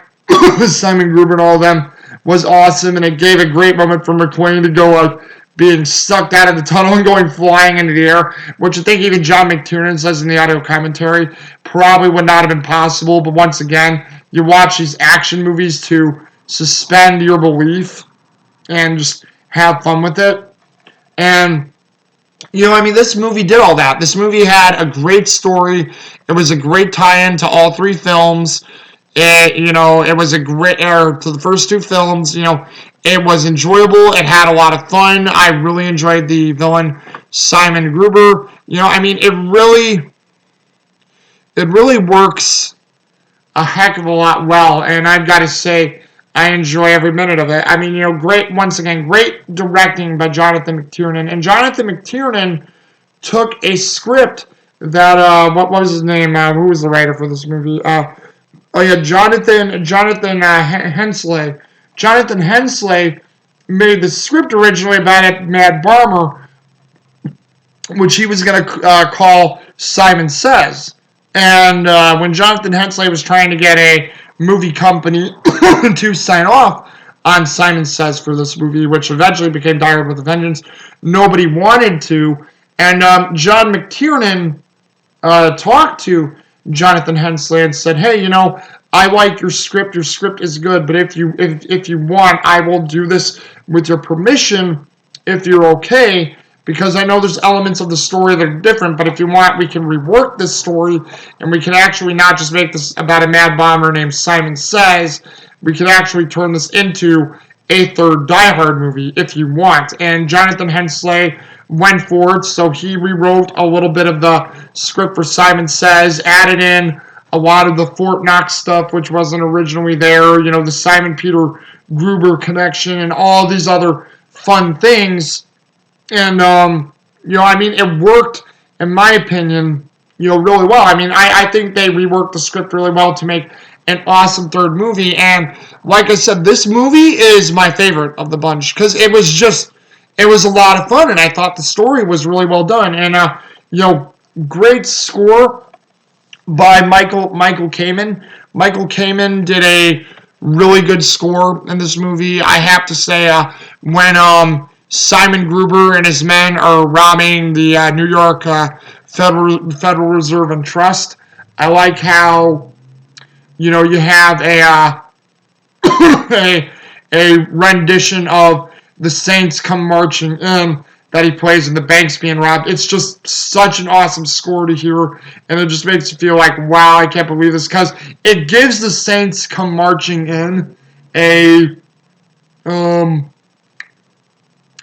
Simon Gruber and all of them was awesome, and it gave a great moment for McClane to go being sucked out of the tunnel and going flying into the air, which I think even John McTiernan says in the audio commentary probably would not have been possible. But once again, you watch these action movies to suspend your belief and just have fun with it. And this movie did all that. This movie had a great story. It was a great tie-in to all three films. It was a great to the first two films. It was enjoyable. It had a lot of fun. I really enjoyed the villain, Simon Gruber. I mean, it really works a heck of a lot well, and I've got to say, I enjoy every minute of it. I mean, once again, great directing by Jonathan McTiernan. And Jonathan McTiernan took a script that, what was his name? Who was the writer for this movie? Oh yeah, Jonathan Hensley. Jonathan Hensley made the script originally about Matt Barmer, which he was going to call Simon Says. And when Jonathan Hensley was trying to get a movie company to sign off on Simon Says for this movie, which eventually became Die Hard with a Vengeance, nobody wanted to. And John McTiernan talked to Jonathan Hensley and said, "Hey, I like your script. Your script is good, but if you want, I will do this with your permission if you're okay, because I know there's elements of the story that are different, but if you want, we can rework this story, and we can actually not just make this about a mad bomber named Simon Says. We can actually turn this into a third Die Hard movie if you want." And Jonathan Hensley went for it, so he rewrote a little bit of the script for Simon Says, added in a lot of the Fort Knox stuff, which wasn't originally there, the Simon Peter Gruber connection and all these other fun things. And, I mean, it worked, in my opinion, really well. I mean, I think they reworked the script really well to make an awesome third movie. And like I said, this movie is my favorite of the bunch because it was a lot of fun, and I thought the story was really well done. And, great score by Michael Kamen. Michael Kamen did a really good score in this movie. I have to say, when Simon Gruber and his men are robbing the New York Federal Reserve and Trust, I like how you have a rendition of the Saints Come Marching In that he plays in the banks being robbed. It's just such an awesome score to hear, and it just makes you feel like, wow, I can't believe this, because it gives the Saints Come Marching In a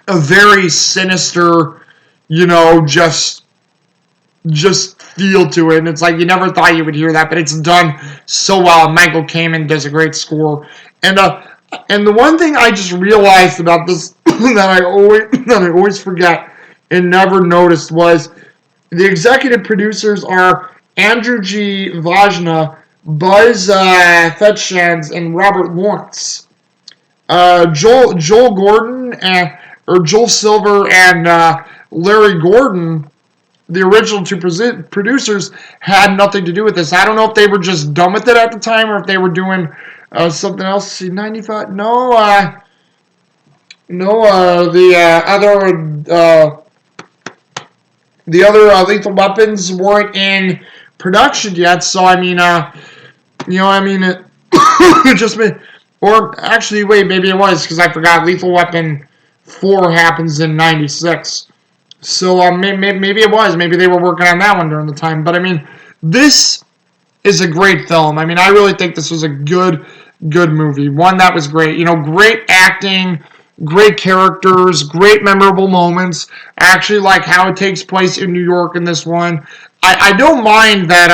very sinister, just feel to it, and it's like you never thought you would hear that, but it's done so well. Michael Kamen does a great score, and the one thing I just realized about this that I always forget and never noticed was the executive producers are Andrew G. Vajna, Buzz Fetchans, and Robert Lawrence. Joel Gordon or Joel Silver and Larry Gordon, the original two producers, had nothing to do with this. I don't know if they were just done with it at the time or if they were doing something else. See, 95? No, the other Lethal Weapons weren't in production yet. So I mean, it just been, or actually, wait, maybe it was because I forgot. Lethal Weapon 4 happens in '96. So maybe it was. Maybe they were working on that one during the time. But I mean, this is a great film. I mean, I really think this was a good movie. One that was great. Great acting, great characters, great memorable moments. I actually like how it takes place in New York in this one. I don't mind that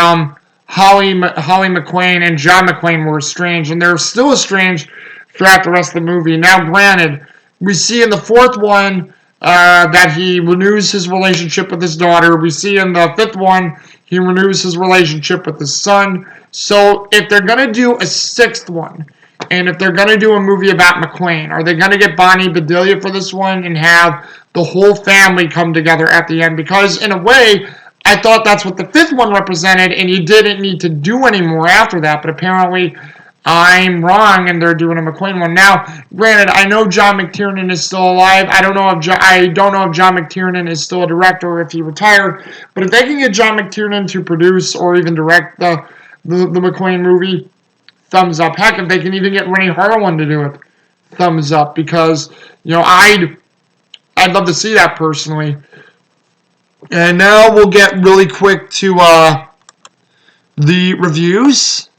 Holly McQueen and John McClane were estranged, and they're still estranged throughout the rest of the movie. Now, granted, we see in the fourth one that he renews his relationship with his daughter. We see in the fifth one he renews his relationship with his son. So if they're going to do a sixth one, and if they're going to do a movie about McClane, are they going to get Bonnie Bedelia for this one and have the whole family come together at the end? Because in a way, I thought that's what the fifth one represented, and you didn't need to do any more after that. But apparently, I'm wrong, and they're doing a McClane one. Now, granted, I know John McTiernan is still alive. I don't know if John McTiernan is still a director or if he retired. But if they can get John McTiernan to produce or even direct the McClane movie, thumbs up. Heck, if they can even get Rennie Harlan to do it, thumbs up. Because I'd love to see that personally. And now we'll get really quick to the reviews,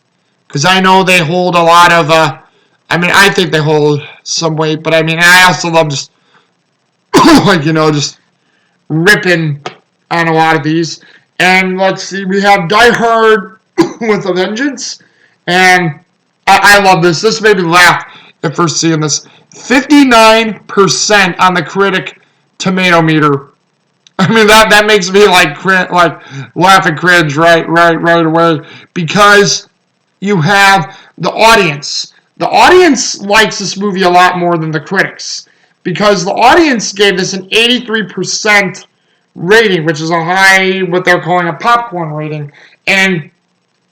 because I know they hold a lot of I mean, I think they hold some weight, but I mean, I also love just, like, just ripping on a lot of these. And let's see, we have Die Hard with a Vengeance. And I love this. This made me laugh at first seeing this. 59% on the critic tomato meter. I mean, that makes me like laugh and cringe right away, because you have the audience. The audience likes this movie a lot more than the critics, because the audience gave this an 83% rating, which is a high, what they're calling a popcorn rating. And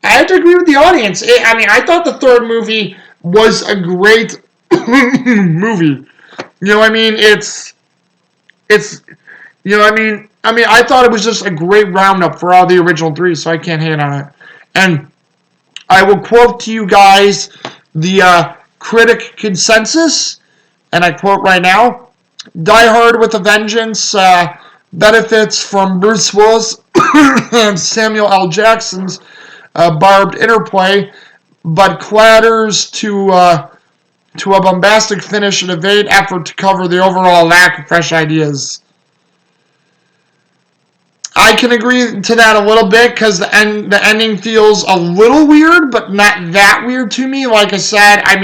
I have to agree with the audience. I thought the third movie was a great movie. You know what I mean? It's you know what I mean? I thought it was just a great roundup for all the original three, so I can't hate on it. And I will quote to you guys the critic consensus, and I quote right now: Die Hard with a Vengeance benefits from Bruce Willis and Samuel L. Jackson's barbed interplay, but clatters to a bombastic finish and a vain effort to cover the overall lack of fresh ideas. I can agree to that a little bit, because the ending feels a little weird, but not that weird to me. Like I said, I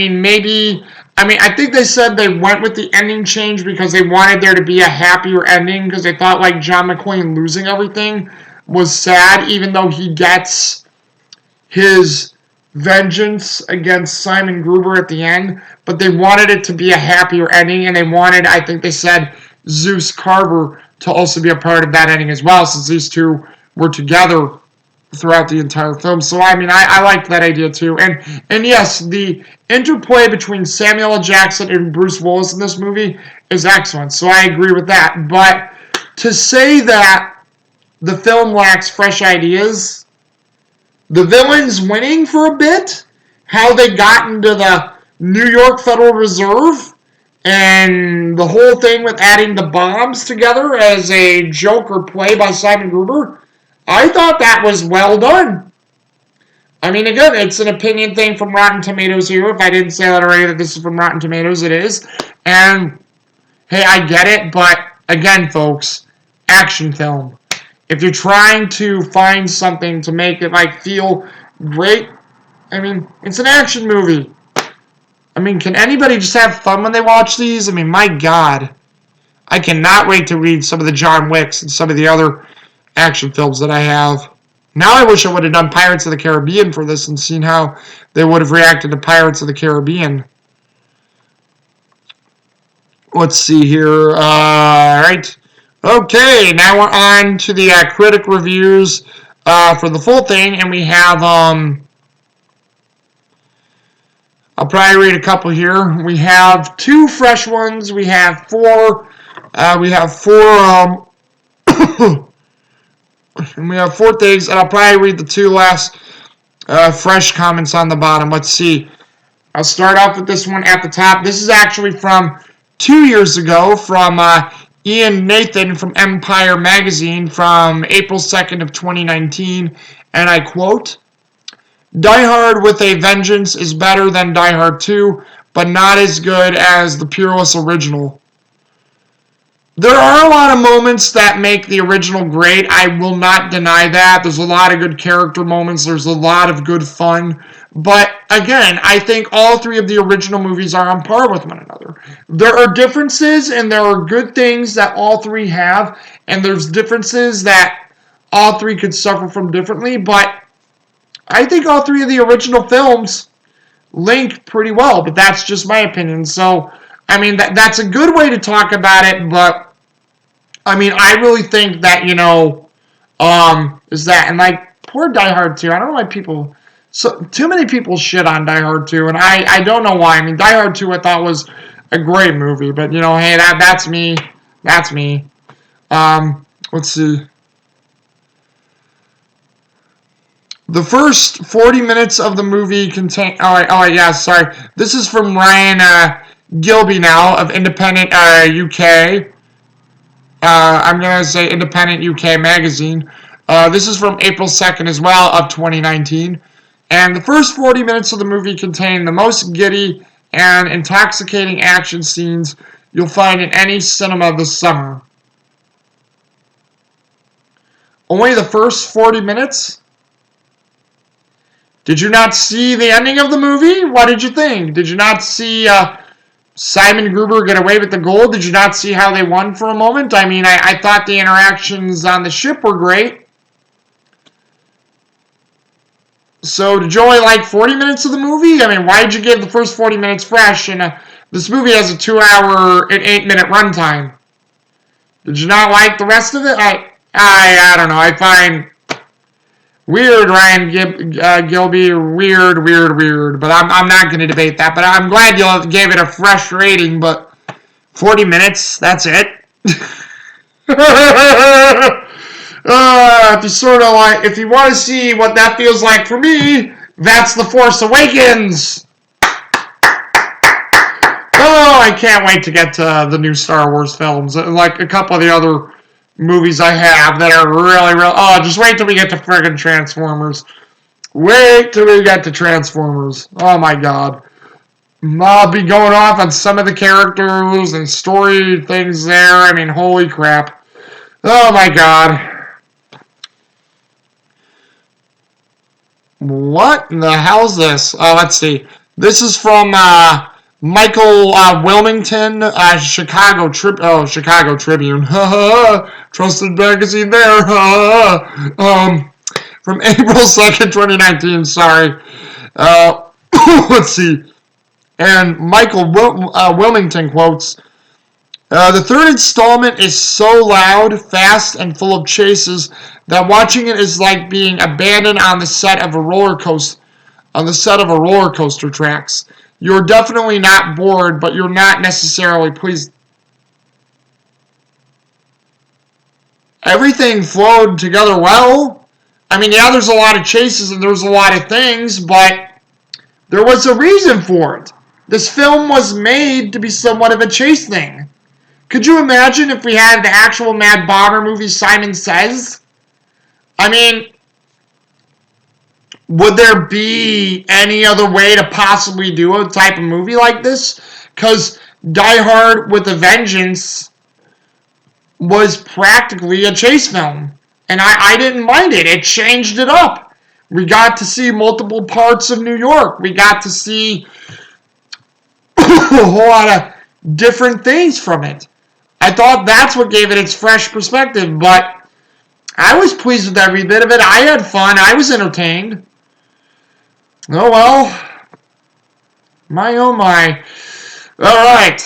think they said they went with the ending change because they wanted there to be a happier ending, because they thought like John McClane losing everything was sad, even though he gets his vengeance against Simon Gruber at the end. But they wanted it to be a happier ending, and they wanted, I think they said, Zeus Carver to also be a part of that ending as well, since these two were together throughout the entire film. So I liked that idea too. And yes, the interplay between Samuel L. Jackson and Bruce Willis in this movie is excellent. So I agree with that. But to say that the film lacks fresh ideas, the villains winning for a bit, how they got into the New York Federal Reserve, and the whole thing with adding the bombs together as a joke or play by Simon Gruber, I thought that was well done. Again, it's an opinion thing from Rotten Tomatoes here. If I didn't say that already, that this is from Rotten Tomatoes, it is. And, hey, I get it, but, again, folks, action film. If you're trying to find something to make it, feel great, it's an action movie. Can anybody just have fun when they watch these? My God. I cannot wait to read some of the John Wicks and some of the other action films that I have. Now I wish I would have done Pirates of the Caribbean for this and seen how they would have reacted to Pirates of the Caribbean. Let's see here. Alright. Okay, now we're on to the critic reviews for the full thing, and we have... I'll probably read a couple here. We have two fresh ones. We have four. And we have four things, and I'll probably read the two last fresh comments on the bottom. Let's see. I'll start off with this one at the top. This is actually from 2 years ago, from Ian Nathan from Empire Magazine from April 2nd of 2019, and I quote: Die Hard with a Vengeance is better than Die Hard 2, but not as good as the Peerless original. There are a lot of moments that make the original great. I will not deny that. There's a lot of good character moments. There's a lot of good fun. But again, I think all three of the original movies are on par with one another. There are differences, and there are good things that all three have, and there's differences that all three could suffer from differently, but I think all three of the original films link pretty well, but that's just my opinion. So, that's a good way to talk about it, but, I really think that, is that, and poor Die Hard 2, I don't know why too many people shit on Die Hard 2, and I don't know why. Die Hard 2 I thought was a great movie, but, hey, that's me. That's me. Let's see. The first 40 minutes of the movie contain... sorry. This is from Ryan Gilby now of Independent UK. I'm going to say Independent UK Magazine. This is from April 2nd as well of 2019. And the first 40 minutes of the movie contain the most giddy and intoxicating action scenes you'll find in any cinema this summer. Only the first 40 minutes? Did you not see the ending of the movie? What did you think? Did you not see Simon Gruber get away with the gold? Did you not see how they won for a moment? I mean, I thought the interactions on the ship were great. So, did you only like 40 minutes of the movie? I mean, why did you give the first 40 minutes fresh? And this movie has a 2-hour and 8-minute runtime. Did you not like the rest of it? I don't know. I find weird, Ryan Gilby. Weird. But I'm not going to debate that. But I'm glad you gave it a fresh rating. But 40 minutes, that's it. If you want to see what that feels like for me, that's The Force Awakens. Oh, I can't wait to get to the new Star Wars films. Like a couple of the other movies I have that are really. Oh, just wait till we get to friggin' Transformers. Wait till we get to Transformers. Oh my god. I'll be going off on some of the characters and story things there. I mean, holy crap. Oh my god. What in the hell's this? Oh, let's see. This is from Michael Wilmington, Chicago Tribune. Trusted magazine there. From April 2nd, 2019. Sorry. Let's see. And Michael Wilmington quotes, the third installment is so loud, fast, and full of chases that watching it is like being abandoned on the set of a roller coaster tracks. You're definitely not bored, but you're not necessarily pleased. Everything flowed together well. I mean, yeah, there's a lot of chases and there's a lot of things, but there was a reason for it. This film was made to be somewhat of a chase thing. Could you imagine if we had the actual Mad Bomber movie Simon Says? I mean, would there be any other way to possibly do a type of movie like this? Because Die Hard with a Vengeance was practically a chase film. And I didn't mind it. It changed it up. We got to see multiple parts of New York. We got to see a whole lot of different things from it. I thought that's what gave it its fresh perspective, but I was pleased with every bit of it. I had fun. I was entertained. Oh, well. My, oh, my. All right.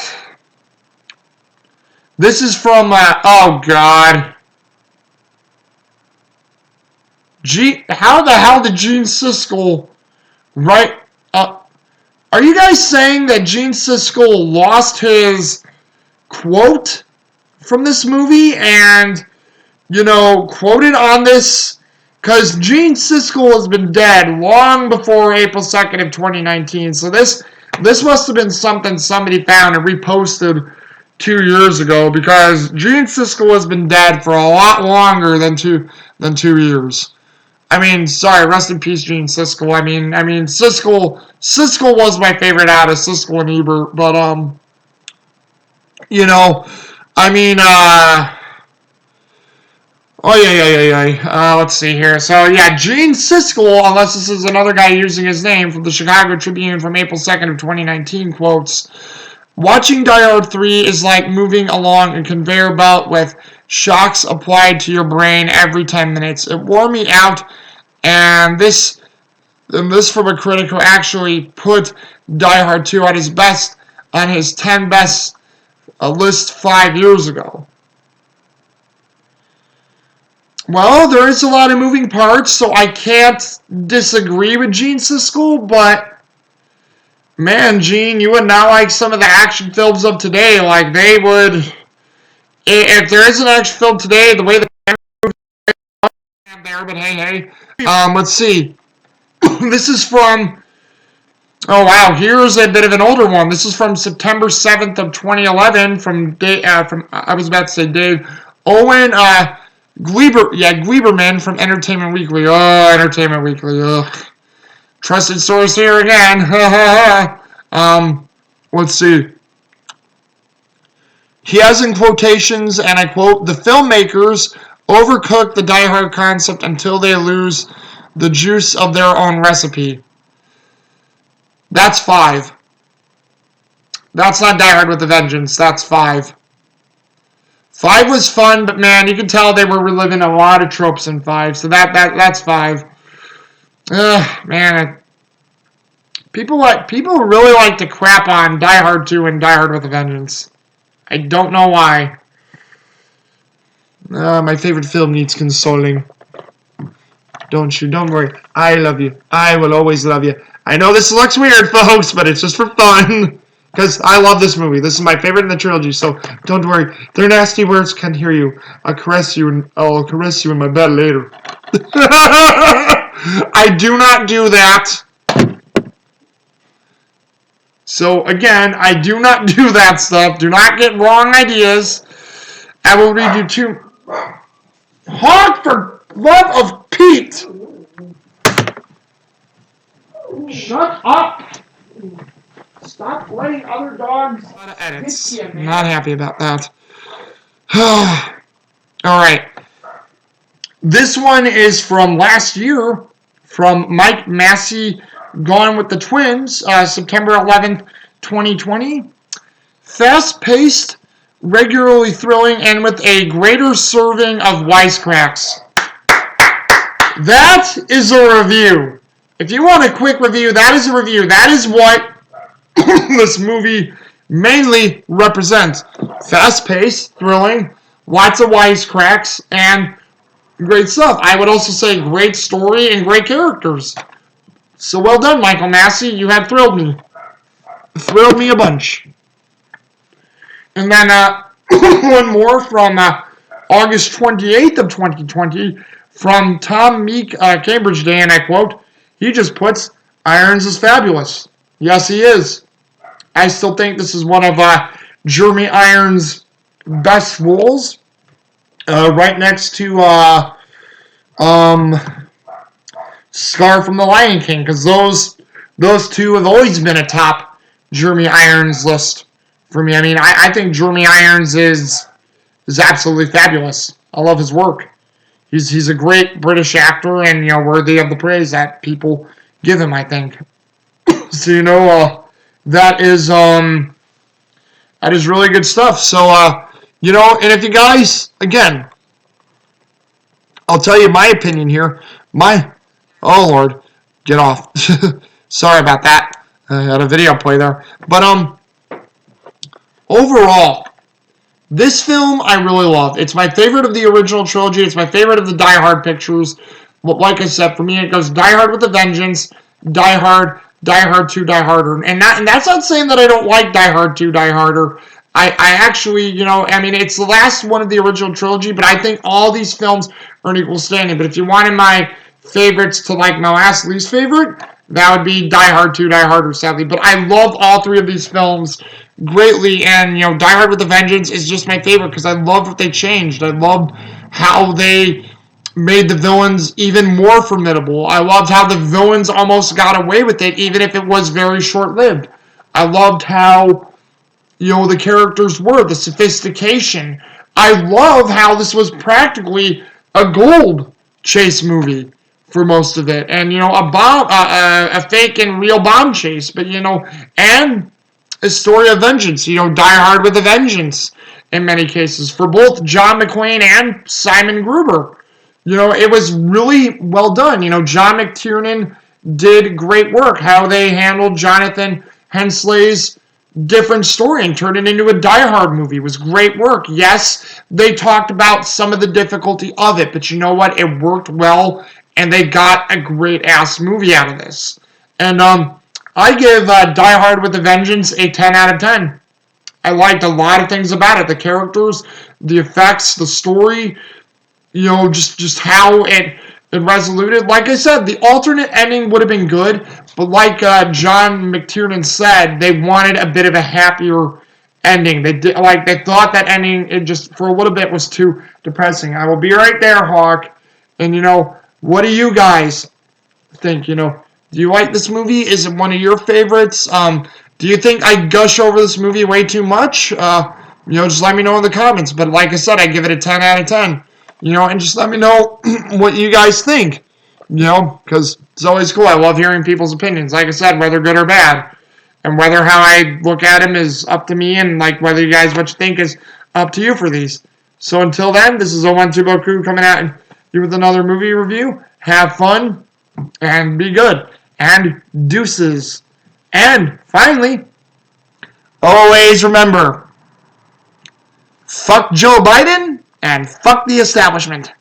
This is from, oh, God. How the hell did Gene Siskel write? Are you guys saying that Gene Siskel lost his quote from this movie and, quoted on this? Because Gene Siskel has been dead long before April 2nd of 2019. So this must have been something somebody found and reposted 2 years ago, because Gene Siskel has been dead for a lot longer than 2 years. I mean, sorry, rest in peace, Gene Siskel. I mean, Siskel was my favorite out of Siskel and Ebert, but let's see here. So, yeah, Gene Siskel, unless this is another guy using his name, from the Chicago Tribune from April 2nd of 2019, quotes, watching Die Hard 3 is like moving along a conveyor belt with shocks applied to your brain every 10 minutes. It wore me out, and this from a critic who actually put Die Hard 2 at his best on his 10 best list 5 years ago. Well, there is a lot of moving parts, so I can't disagree with Gene Siskel, but man, Gene, you would not like some of the action films of today. Like, they would, if there is an action film today, the way the there, but hey. Let's see. This is from, oh wow, here's a bit of an older one. This is from September 7th of 2011 from I was about to say Dave Owen Gleiberman from Entertainment Weekly. Oh, Entertainment Weekly. Ugh. Trusted source here again. let's see. He has in quotations, and I quote, "The filmmakers overcook the Die Hard concept until they lose the juice of their own recipe." That's 5. That's not Die Hard with a Vengeance. That's 5. 5 was fun, but man, you can tell they were reliving a lot of tropes in 5. So that's 5. Man, people really like to crap on Die Hard 2 and Die Hard with a Vengeance. I don't know why. My favorite film needs consoling. Don't you? Don't worry. I love you. I will always love you. I know this looks weird, folks, but it's just for fun. Because I love this movie. This is my favorite in the trilogy, so don't worry. Their nasty words can't hear you. I'll caress you in my bed later. I do not do that. So again, I do not do that stuff. Do not get wrong ideas. I will read you 2. Honk for love of Pete! Shut up! Stop letting other dogs. A lot of edits. Not happy about that. Alright. This one is from last year, from Mike Massey, Gone with the Twins, September 11th, 2020. Fast-paced, regularly thrilling, and with a greater serving of wisecracks. That is a review. If you want a quick review, that is a review. That is what this movie mainly represents. Fast-paced, thrilling, lots of wisecracks, and great stuff. I would also say great story and great characters. So well done, Michael Massey. You have thrilled me. Thrilled me a bunch. And then one more from August 28th of 2020 from Tom Meek, Cambridge Day, and I quote, "He just puts Irons is fabulous." Yes, he is. I still think this is one of Jeremy Irons' best roles, right next to Scar from The Lion King, because those two have always been atop Jeremy Irons' list for me. I mean, I think Jeremy Irons is absolutely fabulous. I love his work. He's a great British actor, and worthy of the praise that people give him, I think. So that is really good stuff. So and if you guys, again, I'll tell you my opinion here. Oh Lord, get off. Sorry about that. I had a video play there. But overall, this film I really love. It's my favorite of the original trilogy. It's my favorite of the Die Hard pictures. But like I said, for me it goes Die Hard with a Vengeance, Die Hard 2, Die Harder. And that's not saying that I don't like Die Hard 2, Die Harder. I actually, it's the last one of the original trilogy, but I think all these films are an equal standing. But if you wanted my favorites to like my last least favorite, that would be Die Hard 2, Die Harder, sadly. But I love all 3 of these films greatly, and Die Hard with a Vengeance is just my favorite because I love what they changed. I loved how they made the villains even more formidable. I loved how the villains almost got away with it, even if it was very short-lived. I loved how the characters were, the sophistication. I love how this was practically a gold chase movie for most of it, and a fake and real bomb chase, but and a story of vengeance. Die Hard with a Vengeance in many cases for both John McClane and Simon Gruber. It was really well done. John McTiernan did great work. How they handled Jonathan Hensley's different story and turned it into a Die Hard movie was great work. Yes, they talked about some of the difficulty of it, but you know what? It worked well, and they got a great-ass movie out of this. And I give Die Hard with a Vengeance a 10 out of 10. I liked a lot of things about it. The characters, the effects, the story, just how it resoluted. Like I said, the alternate ending would have been good, but like John McTiernan said, they wanted a bit of a happier ending. They thought that ending, it just for a little bit was too depressing. I will be right there, Hawk. And what do you guys think? Do you like this movie? Is it one of your favorites? Do you think I gush over this movie way too much? Just let me know in the comments. But like I said, I give it a 10 out of 10. And just let me know what you guys think. Because it's always cool. I love hearing people's opinions. Like I said, whether good or bad. And whether how I look at them is up to me, and like whether you guys what you think is up to you for these. So until then, this is 012 Boku coming at you with another movie review. Have fun and be good. And deuces. And finally, always remember, fuck Joe Biden and fuck the establishment.